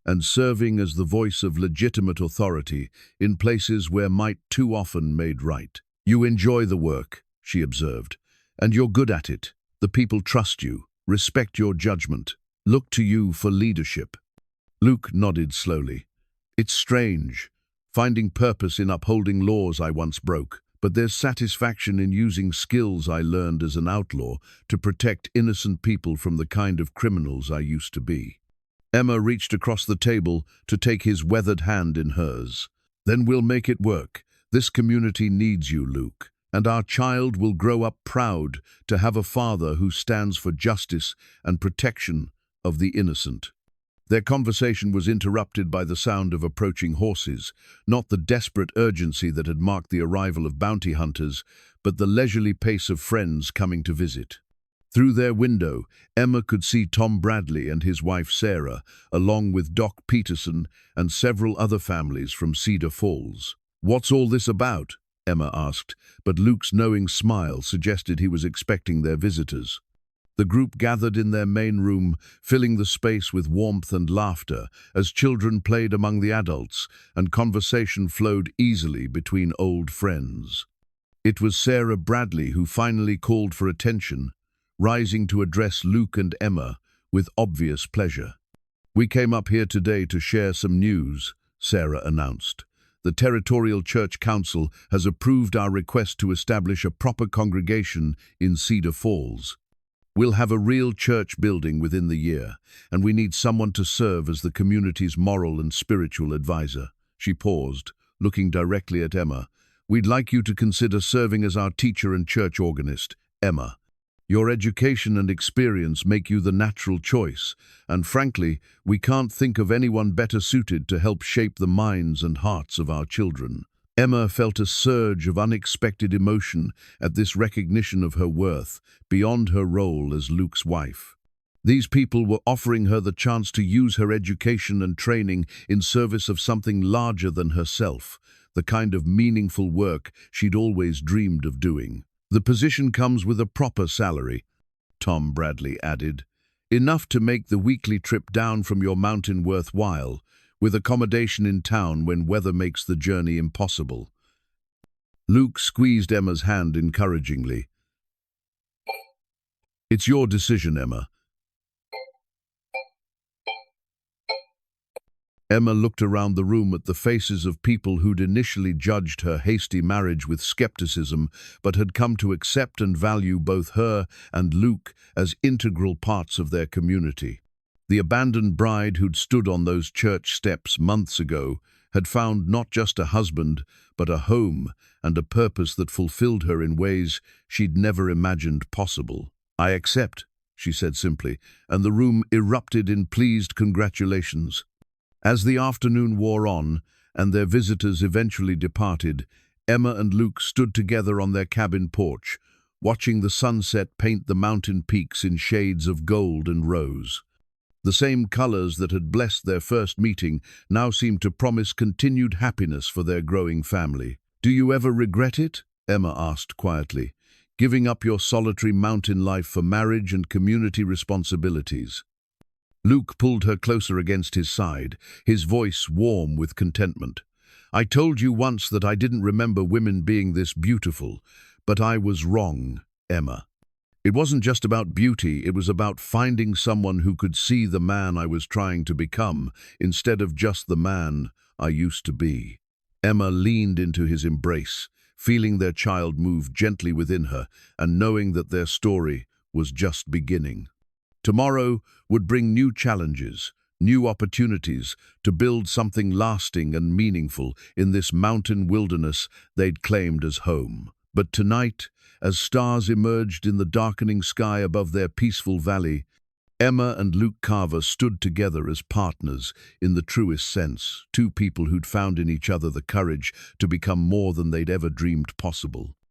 Speaker 1: and serving as the voice of legitimate authority in places where might too often made right. "You enjoy the work," she observed, "and you're good at it. The people trust you, respect your judgment, look to you for leadership." Luke nodded slowly. "It's strange, finding purpose in upholding laws I once broke, but there's satisfaction in using skills I learned as an outlaw to protect innocent people from the kind of criminals I used to be." Emma reached across the table to take his weathered hand in hers. "Then we'll make it work. This community needs you, Luke, and our child will grow up proud to have a father who stands for justice and protection of the innocent." Their conversation was interrupted by the sound of approaching horses, not the desperate urgency that had marked the arrival of bounty hunters, but the leisurely pace of friends coming to visit. Through their window, Emma could see Tom Bradley and his wife Sarah, along with Doc Peterson and several other families from Cedar Falls. "What's all this about?" Emma asked, but Luke's knowing smile suggested he was expecting their visitors. The group gathered in their main room, filling the space with warmth and laughter as children played among the adults and conversation flowed easily between old friends. It was Sarah Bradley who finally called for attention. rising to address Luke and Emma with obvious pleasure. "We came up here today to share some news," Sarah announced. "The Territorial Church Council has approved our request to establish a proper congregation in Cedar Falls. We'll have a real church building within the year, and we need someone to serve as the community's moral and spiritual advisor." She paused, looking directly at Emma. "We'd like you to consider serving as our teacher and church organist, Emma. Your education and experience make you the natural choice, and frankly, we can't think of anyone better suited to help shape the minds and hearts of our children." Emma felt a surge of unexpected emotion at this recognition of her worth, beyond her role as Luke's wife. These people were offering her the chance to use her education and training in service of something larger than herself, the kind of meaningful work she'd always dreamed of doing. "The position comes with a proper salary," Tom Bradley added. "Enough to make the weekly trip down from your mountain worthwhile, with accommodation in town when weather makes the journey impossible." Luke squeezed Emma's hand encouragingly. "It's your decision, Emma." Emma looked around the room at the faces of people who'd initially judged her hasty marriage with skepticism, but had come to accept and value both her and Luke as integral parts of their community. The abandoned bride who'd stood on those church steps months ago had found not just a husband, but a home and a purpose that fulfilled her in ways she'd never imagined possible. "I accept," she said simply, and the room erupted in pleased congratulations. As the afternoon wore on, and their visitors eventually departed, Emma and Luke stood together on their cabin porch, watching the sunset paint the mountain peaks in shades of gold and rose. The same colors that had blessed their first meeting now seemed to promise continued happiness for their growing family. "Do you ever regret it?" Emma asked quietly, "giving up your solitary mountain life for marriage and community responsibilities?" Luke pulled her closer against his side, his voice warm with contentment. "I told you once that I didn't remember women being this beautiful, but I was wrong, Emma. It wasn't just about beauty, it was about finding someone who could see the man I was trying to become, instead of just the man I used to be." Emma leaned into his embrace, feeling their child move gently within her, and knowing that their story was just beginning. Tomorrow would bring new challenges, new opportunities to build something lasting and meaningful in this mountain wilderness they'd claimed as home. But tonight, as stars emerged in the darkening sky above their peaceful valley, Emma and Luke Carver stood together as partners in the truest sense, two people who'd found in each other the courage to become more than they'd ever dreamed possible.